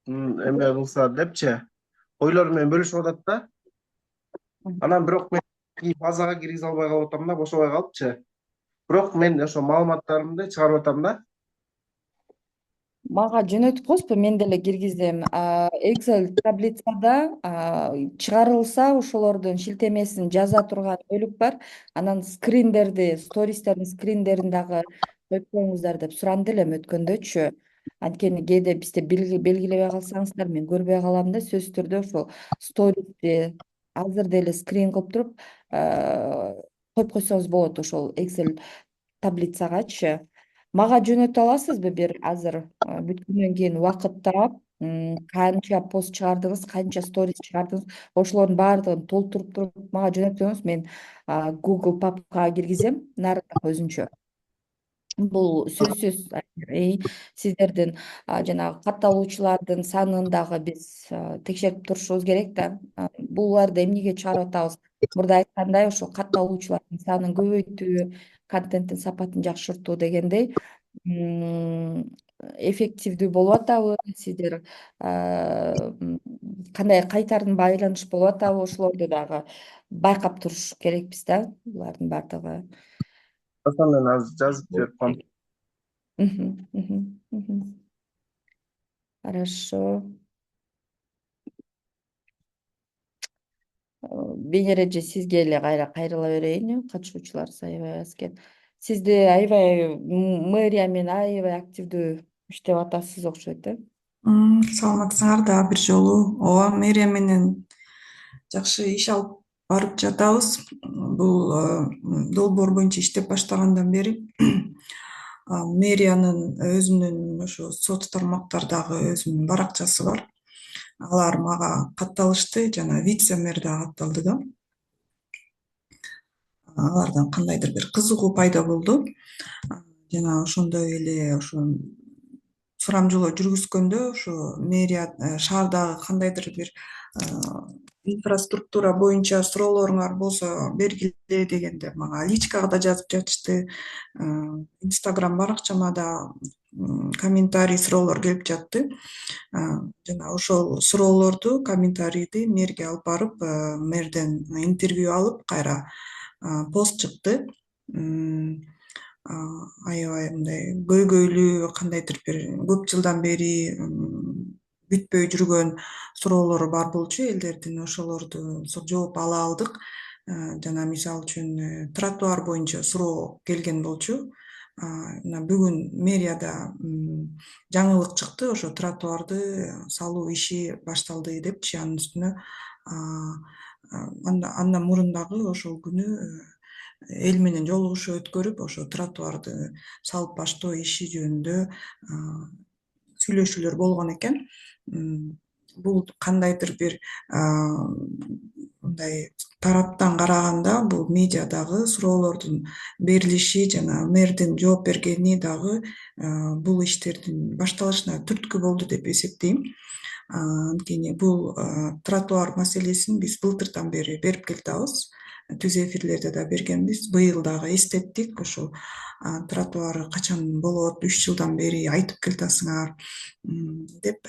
эме кылса депчи ойлору менен бөлүшүп атат да. Анан бирок мен базага киргизе албай калып атам да, бошобой калыпчы. Бирок мен ошо маалыматтарымды чыгарып атам да. Мага жөнөтүп коесузбу, мен деле киргизем. Excel таблицада чыгарылса, ошолордун шилтемесин жаза турган бөлүк бар. Анан стористердин скриндерин дагы коюп коюңуздар деп суранды элем өткөндөчү. Анткени кээде бизде белгилебей калсаңыздар, мен көрбөй калам да, сөзсүз түрдө ошол стористи азыр деле скрин кылып туруп коюп койсоңуз болот ошол Excel таблицагачы. Мага жөнөтө аласызбы бир азыр бүткөндөн кийин убакыттап, канча пост чыгардыңыз, канча сторис чыгардыңыз, ошолордун баардыгын толтуруп туруп мага жөнөтсөңүз, мен Google папкага киргизем, нарындака өзүнчө. Бул сөзсүз сиздердин жанагы катталуучулардын санын дагы биз текшерип турушубуз керек да. Буларды эмнеге чыгарып атабыз? Мурда айткандай ошол катталуучулардын санын көбөйтүү, контенттин сапатын жакшыртуу дегендей эффективдүү болуп атабы? Сиздер кандай кайтарым байланыш болуп атабы? Ошолорду дагы байкап туруш керекпиз да, булардын баардыгы. Мен азыр жазып жиберип коем. Мгм, мгм, мгм. Хорошо. Бенереже сизге эле кайрыла берейин, катышуучуларыбыз аябай аз экен. Сизди аябай мэрия менен аябай активдүү иштеп атасыз окшойт, э? Саламатсыңар да бир жолу. Ооба, мэрия менен жакшы иш алып барып жатабыз. Бул долбоор боюнча иштеп баштагандан бери мэриянын өзүнүн ошо соц тармактардагы өзүнүн баракчасы бар. Алар мага катталышты, жана вице-мэр дагы катталды да. Алардан кандайдыр бир кызыгуу пайда болду. Жана ошондой эле ошо сурамжылоо жүргүзгөндө ошо мэрия шаардагы кандайдыр бир инфраструктура боюнча суроолоруңар болсо бергиле дегенде мага личкага да жазып жатышты. Инстаграм баракчама да комментарий, суроолор келип жатты. Жана ошол суроолорду, комментарийди мэрге алып барып, мэрден интервью алып, кайра пост чыкты. Аябай мындай көйгөйлүү, кандайдыр бир көп жылдан бери бүтпөй жүргөн суроолор бар болчу элдердин, ошолорду жооп ала алдык. Жана мисалы үчүн тротуар боюнча суроо келген болчу. Мына бүгүн мэрияда жаңылык чыкты, ошо тротуарды салуу иши башталды депчи, анын үстүнө андан мурун дагы ошол күнү эл менен жолугушуу өткөрүп, ошо тротуарды салып баштоо иши жөнүндө сүйлөшүүлөр болгон экен. Бул кандайдыр бир мындай тараптан караганда бул медиадагы суроолордун берилиши жана мэрдин жооп бергени дагы бул иштердин башталышына түрткү болду деп эсептейм. Анткени бул тротуар маселесин биз былтырдан бери берип келатабыз. Түз эфирлерде да бергенбиз. Быйыл дагы эстеттик. Ошол тротуар качан болот, 3 жылдан бери айтып келатасыңар деп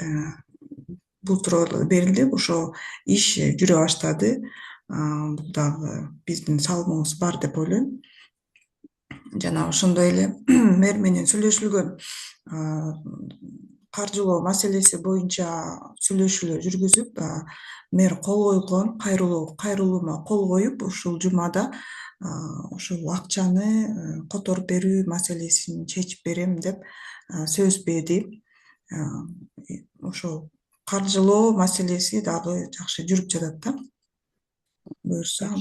бул суроолор берилди. Ошо иш жүрө баштады. Бул дагы биздин салымыбыз бар деп ойлойм. Жана ошондой эле мэр менен сүйлөшүлгөн каржылоо маселеси боюнча сүйлөшүүлөр жүргүзүп, мэр кол койгон, кайрылуума кол коюп, ушул жумада ушул акчаны которуп берүү маселесин чечип берем деп сөз берди. Ошол каржылоо маселеси дагы жакшы жүрүп жатат да. Буюрса.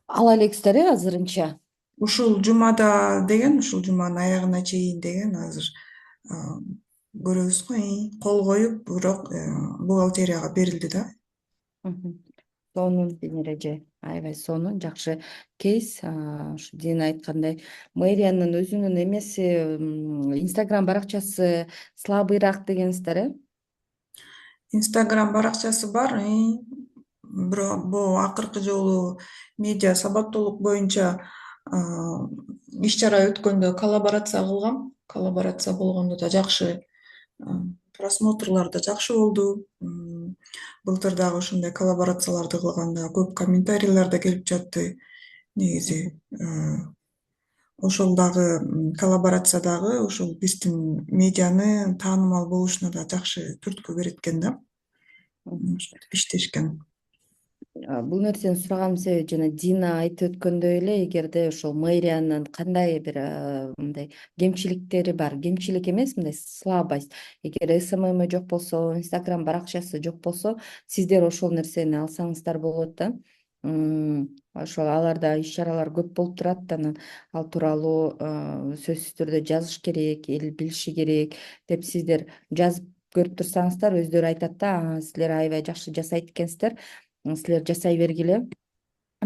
Ала элексиздер, азырынча? Ушул жумада деген, ушул жуманын аягына чейин деген азыр көрөбүз го, кол коюп, бирок бухгалтерияга берилди да. Сонун Бенереже, аябай сонун, жакшы кейс. Ушу Дина айткандай, мэриянын өзүнүн эмеси, Инстаграм баракчасы слабыйраак дегенсиздер, э? Инстаграм баракчасы бар, бирок бул акыркы жолу медиа сабаттуулук боюнча иш чара өткөндө коллаборация кылгам. Коллаборация болгондо да жакшы просмотрлор да жакшы болду. Былтыр дагы ошондой коллаборацияларды кылганда көп комментарийлер да келип жатты. Негизи ошол дагы коллаборация дагы ошол биздин медианы таанымал болушуна да жакшы түрткү берет экен да. Ошентип иштешкен. Бул нерсени сураганымдын себеби жана Дина айтып өткөндөй эле, эгерде ошол мэриянын кандай бир мындай кемчиликтери бар, кемчилик эмес, мындай слабость, эгер СММ жок болсо, Инстаграм баракчасы жок болсо, сиздер ошол нерсени алсаңыздар болот да. Ошол аларда иш чаралар көп болуп турат, анан ал тууралуу сөзсүз түрдө жазыш керек, эл билиши керек деп сиздер жазып көрүп турсаңыздар, өздөрү айтат да, силер аябай жакшы жасайт экенсиздер, силер жасай бергиле.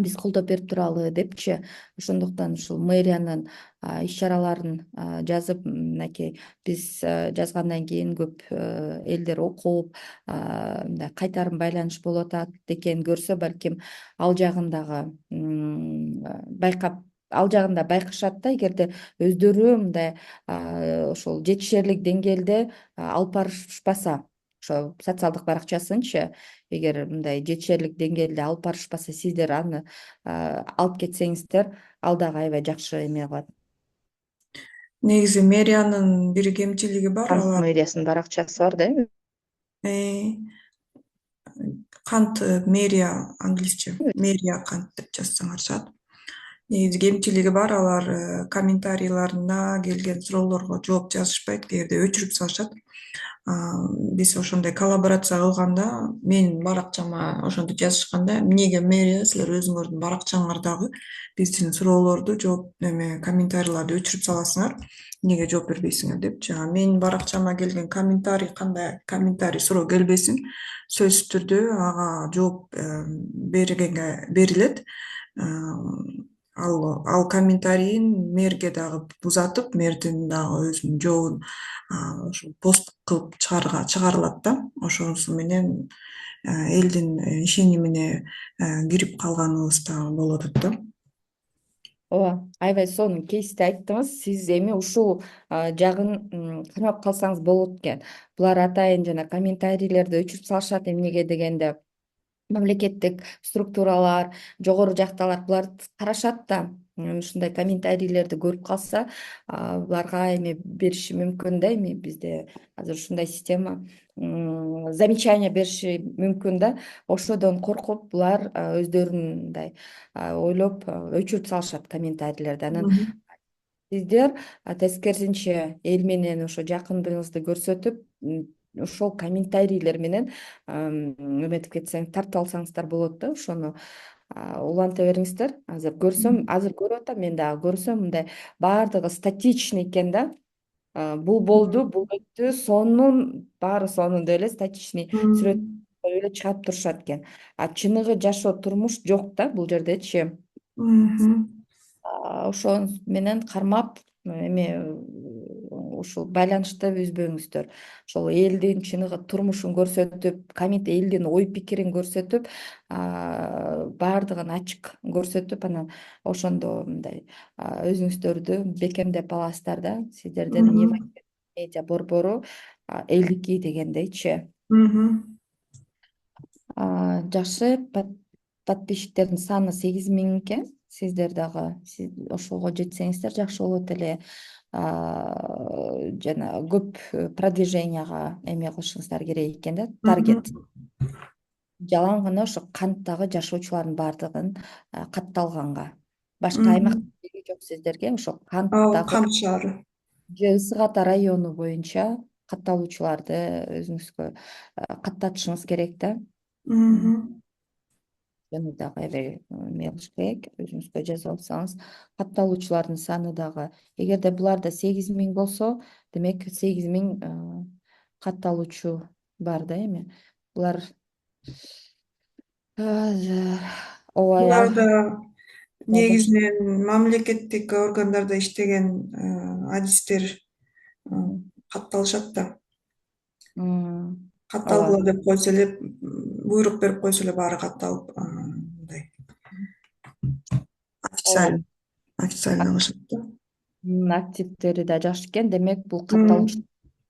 биз колдоп берип туралы депчи. Ошондуктан ушул мэриянын иш-чараларын жазып, мынакей биз жазгандан кийин көп элдер окуп, мындай кайтарым байланыш болуп атат экенин көрсө, балким ал жагын дагы байкап, ал жагын да байкашат да, эгерде өздөрү мындай ошол жетишерлик деңгээлде алып барышпаса, ошо социалдык баракчасынчы, эгер мындай жетишерлик деңгээлде алып барышпаса, сиздер аны алып кетсеңиздер, ал дагы аябай жакшы эме кылат. Негизи мэриянын бир кемчилиги бар, Кант алар мэриясынын баракчасы бар да эми. кант мэрия, англисче мэрия кант деп жазсаңар чыгат. Негизи кемчилиги бар, алар комментарийларына келген суроолорго жооп жазышпайт, кээде өчүрүп салышат. Биз ошондой коллаборация кылганда, менин баракчама ошентип жазышканда, эмнеге мэрия силер өзүңөрдүн баракчаңардагы биздин суроолорду жооп комментарийларды өчүрүп саласыңар, эмнеге жооп бербейсиңер депчи. Менин баракчама келген комментарий, кандай комментарий суроо келбесин, сөзсүз түрдө ага жооп берилет. Ал комментарийин мэрге дагы узатып, мэрдин дагы өзүнүн жообун ошо пост кылып чыгарылат да. Ошонусу менен элдин ишенимине кирип калганыбыз дагы болуп атат да. Ооба, аябай сонун кейсти айттыңыз. Сиз эми ушул жагын кармап калсаңыз болот экен. Булар атайын жана комментарийлерди өчүрүп салышат, эмнеге дегенде мамлекеттик структуралар, жогору жакталар булар карашат да. Ушундай комментарийлерди көрүп калса, буларга эми бериши мүмкүн да. Эми бизде азыр ушундай система, замечание бериши мүмкүн да. Ошодон коркуп булар өздөрүн мындай ойлоп өчүрүп салышат комментарийлерди. Анан сиздер тескерисинче эл менен ошо жакындыгыңызды көрсөтүп, ошол комментарийлер менен эметип кетсең, тартып алсаңыздар болот да. Ошону уланта бериңиздер. Азыр көрсөм, азыр көрүп атам, мен дагы көрсөм, мындай баардыгы статичный экен да. Бул болду, бул өттү, баары сонунда эле статичный сүрөт эле чыгарып турушат экен. Чыныгы жашоо турмуш жок да бул жердечи. Ошон менен кармап эме ушул байланышты үзбөңүздөр. Ошол элдин чыныгы турмушун көрсөтүп, элдин ой пикирин көрсөтүп, баардыгын ачык көрсөтүп, анан ошондо мындай өзүңүздөрдү бекемдеп аласыздар да. Сиздердин медиа борбору элдики дегендейчи. Жакшы, подписчиктердин саны 8.000 экен. Сиздер дагы ошого жетсеңиздер жакшы болот эле. Жана көп продвиженияга эме кылышыңыздар керек экен да, таргет. Жалаң гана ошо канттагы жашоочулардын баардыгын катталганга. Башка аймак кереги жок сиздерге. Ошо канттагы Кант шаары же Ысык Ата району боюнча катталуучуларды өзүңүзгө каттатышыңыз керек да. Жана дагы аябай эме кылыш керек, өзүңүзгө жазып алсаңыз. Катталуучулардын саны дагы, эгерде буларда 8.000 болсо, демек 8.000 катталуучу бар да эми. Булар булар да негизинен мамлекеттик органдарда иштеген адистер катталышат да. Катталгыла деп койсо эле, буйрук берип койсо эле баары катталып, мындай официально кылышат да. Активдери да жакшы экен. Демек бул катталуучу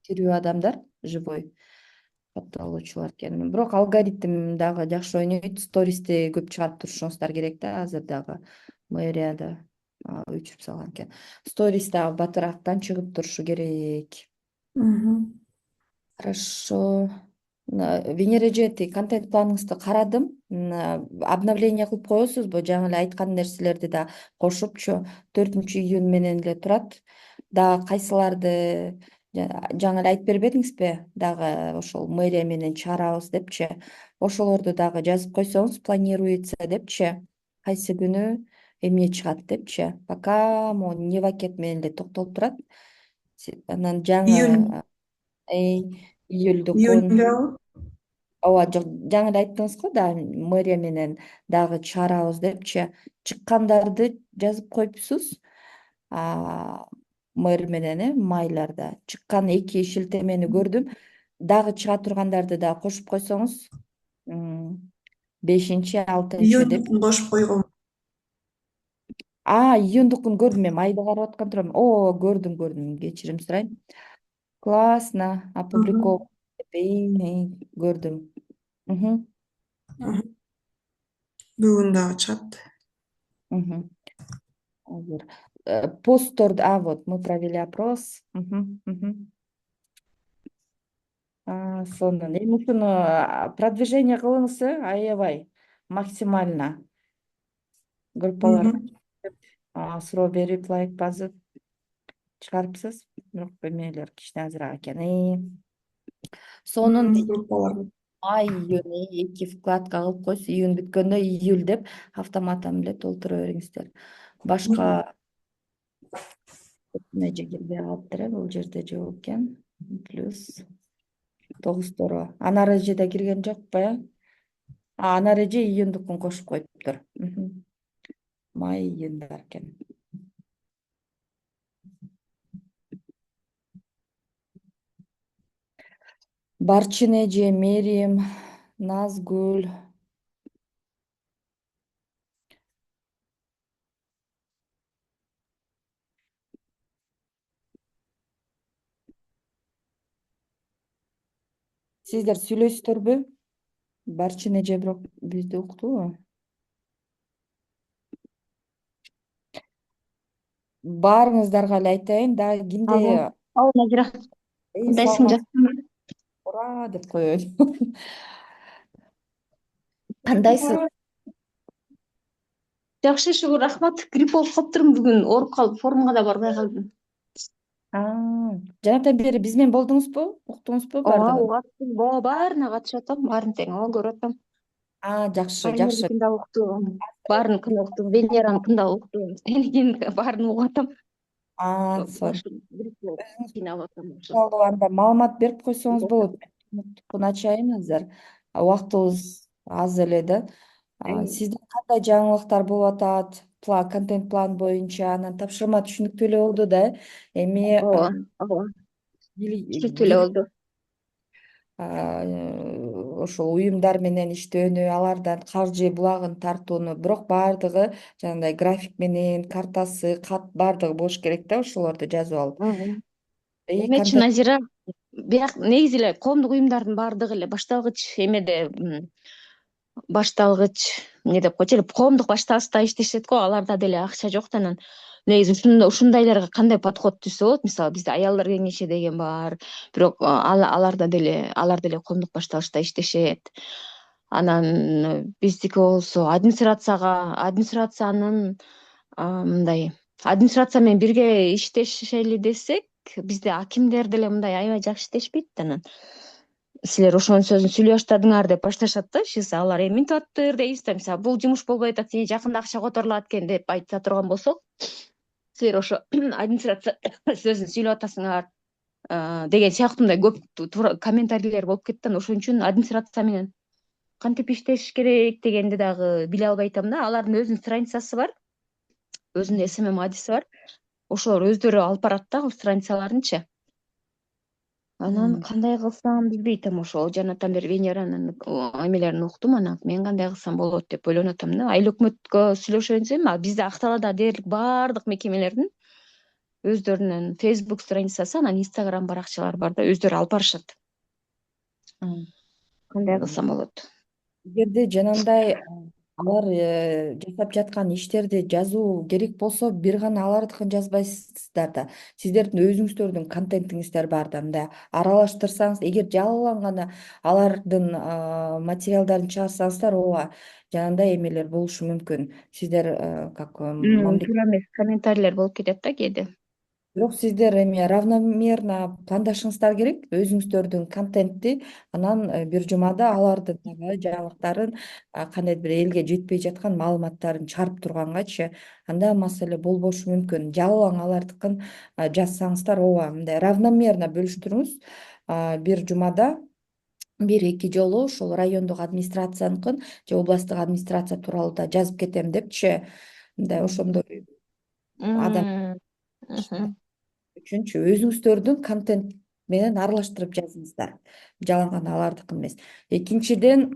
тирүү адамдар, живой катталуучулар экен. Бирок алгоритм дагы жакшы ойнойт. Стористи көп чыгарып турушуңуздар керек да. Азыр дагы мэрияда өчүрүп салган экен. Сторис дагы батыраактан чыгып турушу керек. Хорошо. Венера Жети контент планыңызды карадым. Обновление кылып коесузбу? Жаңы эле айткан нерселерди да кошупчу. 4-июнь менен эле турат. Дагы кайсыларды жаңы эле айтып бербедиңизби? Дагы ошол мэрия менен чыгарабыз депчи. Ошолорду дагы жазып койсоңуз, планируется депчи. Кайсы күнү эмне чыгат депчи. Пока могу Невакет менен эле токтолуп турат. Анан жаңы июльдү Июньдабы ооба жок, жаңы эле айттыңыз го да мэрия менен дагы чыгарабыз депчи, чыккандарды жазып коюпсуз. Мэр менен майларда чыккан 2 шилтемени көрдүм. Дагы чыга тургандарды да кошуп койсоңуз, 5-6 деп. Июнькун кошуп койгом. Июндукун көрдүм, мен майды карап аткан турам. Көрдүм, кечирим сурайм. Классно, опубликован. Көрдүм. Мгм, Бүгүн дагы чыгат. мгм. Азыр. Постторду, вот, мы провели опрос. Мгм, мгм. Сонун. Эми ушуну продвижение кылыңыз, аябай максимально группаларга суроо берип, лайк басып чыгарыпсыз. Бирок эмелер кичине азыраак экен. Сонун Группалар. май, июнь 2 вкладка кылып койсо, июнь бүткөндө июль деп автоматом эле толтура бериңиздер. Башка эже кирбей калыптыр, бул жерде жок экен. Плюс 9 Анар эже да кирген жокпу, Анар эже июндукун кошуп коюптур. Май, июнь бар экен. Барчын эже, Мерим, Назгүл. Сиздер сүйлөйсүздөрбү? Барчын эже бирок бизди уктубу? Баарыңыздарга эле айтайын, дагы кимде Ал Назира, кандайсың, саламатсыз, жакшымы? ура деп коеюн. Кандайсыз? Жакшы, шүгүр, рахмат. Грипп болуп калыптырмын бүгүн, ооруп калып, форумга да барбай калдым. Жанатан бери биз менен болдуңузбу? Уктуңузбу бардыгын? Угаттым, баарына катышып атам, баарын тең көрүп атам. Жакшы, жакшы. Айнурдукун да уктум, баарыныкын уктум, Венераныкын да уктум, сеникин баарын угуп атам. Башым кыйнап атам. Анда маалымат берип койсоңуз болот. Ноутбуктун ачайын азыр. Убактыбыз аз эле да. Сизде кандай жаңылыктар болуп атат? Контент план боюнча, анан тапшырма түшүнүктүү эле болду да. Эми Ооба, ооба, түшүнүктүү эле болду. Ошол уюмдар менен иштөөнү, алардан каржы булагын тартууну, бирок баардыгы жанагындай график менен, картасы, кат баардыгы болуш керек да, ошолорду жазып алып. Демекчи, Назира, бияк негизи эле коомдук уюмдардын баардыгы эле башталгыч эмне деп койчу эле, коомдук башталышта иштешет го, аларда деле акча жок да, анан негизи ушундайларга кандай подход түзсө болот? Мисалы, бизде аялдар кеңеши деген бар, бирок алар деле коомдук башталышта иштешет. Анан биздики болсо администрациянын мындай администрация менен бирге иштешели десек, бизде акимдер деле мындай аябай жакшы иштешпейт да, анан силер ошонун сөзүн сүйлөй баштадыңар деп башташат да, иши алар мынтип атыптыр дейбиз да, мисалы бул жумуш болбой атат, сени жакында акча которулат экен деп айта турган болсок, силер ошо администрация сөзүн сүйлөп атасыңар деген сыяктуу мындай көп комментарийлер болуп кетти. Ошон үчүн администрация менен кантип иштеш керек дегенди дагы биле албай атам да. Алардын өзүнүн страницасы бар, өзүнүн SMM адреси бар. Ошолор өздөрү алып барат да страницаларынчы. Анан кандай кылсам билбей атам, ошол жанатан бери Венеранын эмелерин уктум, анан мен кандай кылсам болот деп ойлонуп атам да. Айыл өкмөткө сүйлөшө десем, бизде Акталада дээрлик баардык мекемелердин өздөрүнүн Facebook страницасы, анан Instagram баракчалары бар да, өздөрү алып барышат. Кандай кылсам болот? Эгерде жанагындай алар жасап жаткан иштерди жазуу керек болсо, бир гана алардыкын жазбайсыздар да. Сиздердин өзүңүздөрдүн контентиңиздер бар да, мындай аралаштырсаңыз, эгер жалаң гана алардын материалдарын чыгарсаңыздар, ооба, жанагындай эмелер болушу мүмкүн. Сиздер как Туура эмес комментарийлер болуп кетет да кээде. бирок сиздер эми равномерно пландашыңыздар керек, өзүңүздөрдүн контентти, анан бир жумада алардын дагы жаңылыктарын, кандайдыр бир элге жетпей жаткан маалыматтарын чыгарып тургангачы, анда маселе болбошу мүмкүн. Жалаң алардыкын жазсаңыздар, ооба, мындай равномерно бөлүштүрүңүз. Бир жумада бир эки жолу ошол райондук администрацияныкын же областтык администрация тууралуу да жазып кетем депчи, мындай ошондой адам Мгм. үчүнчү өзүңүздөрдүн контент менен аралаштырып жазыңыздар. Жалаң гана алардыкы эмес. Экинчиден,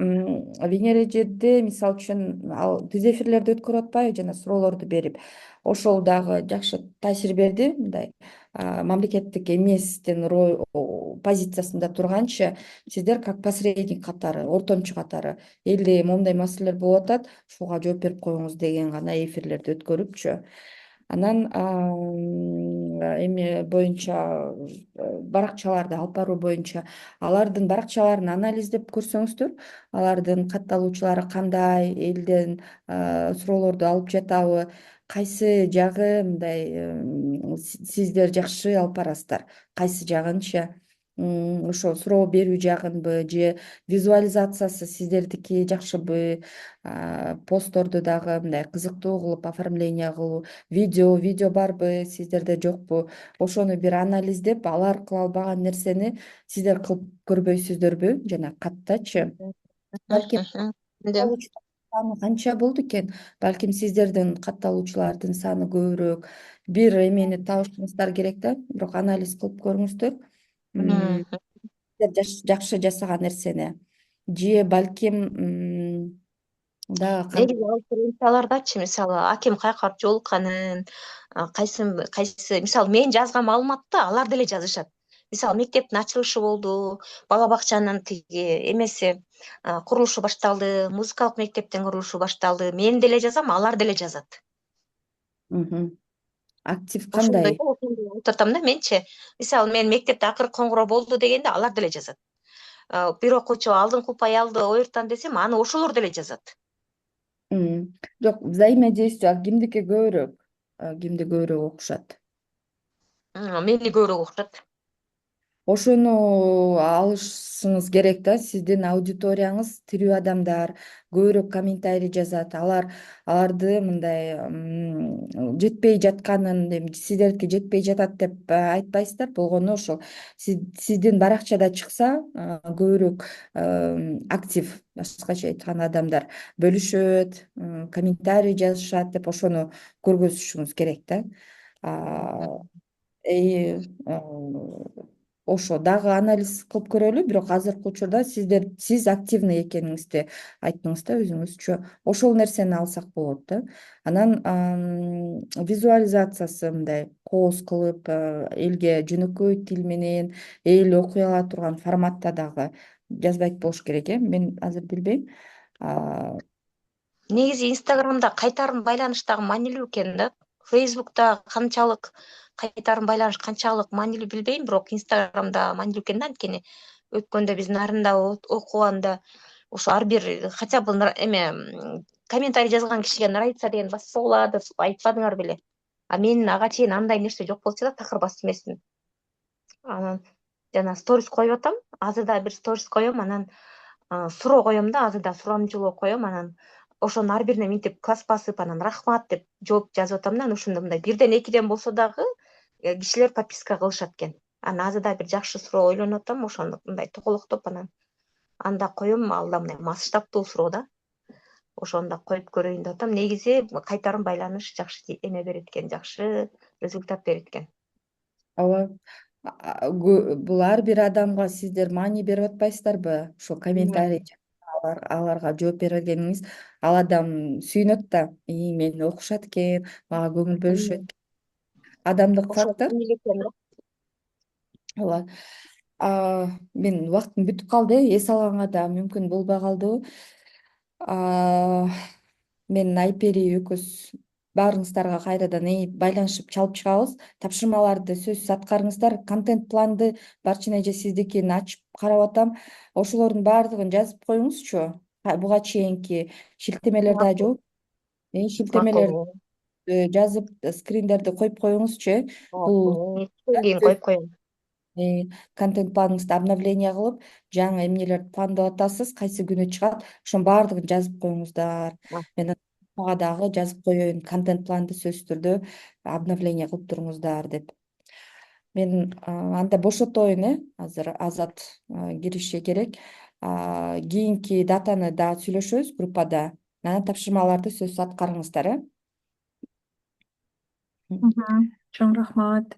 Венера жерде мисалы үчүн ал түз эфирлерди өткөрүп атпайбы жана суроолорду берип. Ошол дагы жакшы таасир берди. Мындай мамлекеттик эместин позициясында турганчы, сиздер как посредник катары, ортомчу катары элде моундай маселелер болуп атат, ушуга жооп берип коюңуз деген гана эфирлерди өткөрүпчү. Анан эме боюнча баракчаларды алып баруу боюнча алардын баракчаларын анализдеп көрсөңүздөр, алардын катталуучулары кандай, элден суроолорду алып жатабы, кайсы жагы мындай сиздер жакшы алып барасыздар, кайсы жагынчы ошо суроо берүү жагынбы же визуализациясы сиздердики жакшыбы, постторду дагы мындай кызыктуу кылып оформление кылуу, видео барбы, сиздерде жокпу, ошону бир анализдеп, алар кыла албаган нерсени сиздер кылып көрбөйсүздөрбү жана каттачы. Балким Мындай. катталуучулардын саны канча болду экен? Балким сиздердин катталуучулардын саны көбүрөөк. Бир эмени табышыңыздар керек да, бирок анализ кылып көрүңүздөр. Сиздер жакшы жасаган нерсени же балким дагы кандай Негизи ал алардачы мисалы аким каяка жолукканын, кайсы мисалы мен жазган маалыматты алар деле жазышат. Мисалы мектептин ачылышы болду, бала бакчанын тиги эмеси курулушу башталды, музыкалык мектептин курулушу башталды. Мен деле жазам, алар деле жазат. актив Ошондой кандай? айтып атам да менчи. Мисалы мен мектепте акыркы коңгуроо болду дегенде алар деле жазат. Бир окуучу алдыңкы упай алды, оюртан десем, аны ошолор деле жазат. Жок, взаимодействие кимдики көбүрөөк? Кимди көбүрөөк окушат? Мени көбүрөөк окушат. Ошону алышыңыз керек да, сиздин аудиторияңыз тирүү адамдар, көбүрөөк комментарий жазат, аларды мындай жетпей жатканын, сиздердики жетпей жатат деп айтпайсыздар, болгону ошол сиздин баракчада чыкса, көбүрөөк актив, башкача айтканда адамдар бөлүшөт, комментарий жазышат деп ошону көргөзүшүңүз керек да. Ошо дагы анализ кылып көрөлү, бирок азыркы учурда сиз активный экениңизди айттыңыз да өзүңүзчү. Ошол нерсени алсак болот да. Анан визуализациясы мындай кооз кылып, элге жөнөкөй тил менен эл окуй ала турган форматта дагы жазбайт болуш керек, мен азыр билбейм. Негизи Инстаграмда кайтарым байланыш дагы маанилүү экен да. Фейсбукта канчалык кайтарым байланыш канчалык маанилүү билбейм, бирок Инстаграмда маанилүү экен да, анткени өткөндө биз нарында окуганда ошо ар бир хотя бы эме комментарий жазган кишиге нравится деген басса болот деп айтпадыңар беле. Менин ага чейин андай нерсе жок болчу да, такыр басып эмесин. Анан жана сторис коюп атам, азырда бир сторис коём, анан суроо коём да, азырда сурамжылоо коём, анан ошонун ар бирине минтип класс басып, анан рахмат деп жооп жазып атам да, анан ошондо мындай бирден экиден болсо дагы кишилер подписка кылышат экен. Анан азырда бир жакшы суроо ойлонуп атам, ошону мындай токолоктоп анан анда коём, ал да мындай масштабтуу суроо да. Ошону да коюп көрөйүн деп атам. Негизи кайтарым байланыш жакшы эме берет экен, жакшы результат берет экен. Ооба. Бул ар бир адамга сиздер маани берип атпайсыздарбы? Ошо комментарий аларга жооп бергениңиз, ал адам сүйүнөт да, мени окушат экен, мага көңүл бөлүшөт экен. Адамдык Ошол фактор. маанилүү экен да. Ооба. Менин убактым бүтүп калды, эс алганга да мүмкүн болбой калдыбы. Мен Айпери экөөбүз баарыңыздарга кайрадан байланышып чалып чыгабыз. Тапшырмаларды сөзсүз аткарыңыздар. Контент планды барчын эже сиздикин ачып карап атам. Ошолордун баардыгын жазып коюңузчу. Буга чейинки шилтемелер да Макул, жок. Шилтемелерди макул, жазып, скриндерди коюп коюңузчу. Бул макул. Кийин коюп коем. контент планыңызды обновление кылып, жаңы эмнелерди пландап атасыз, кайсы күнү чыгат, ошонун баардыгын жазып коюңуздар. Мен ага дагы жазып коеюн, контент планды сөзсүз түрдө обновление кылып туруңуздар деп. Мен анда бошотоюн, азыр Азат кириши керек. Кийинки датаны да сүйлөшөбүз группада. Анан тапшырмаларды сөзсүз аткарыңыздар, Чоң рахмат.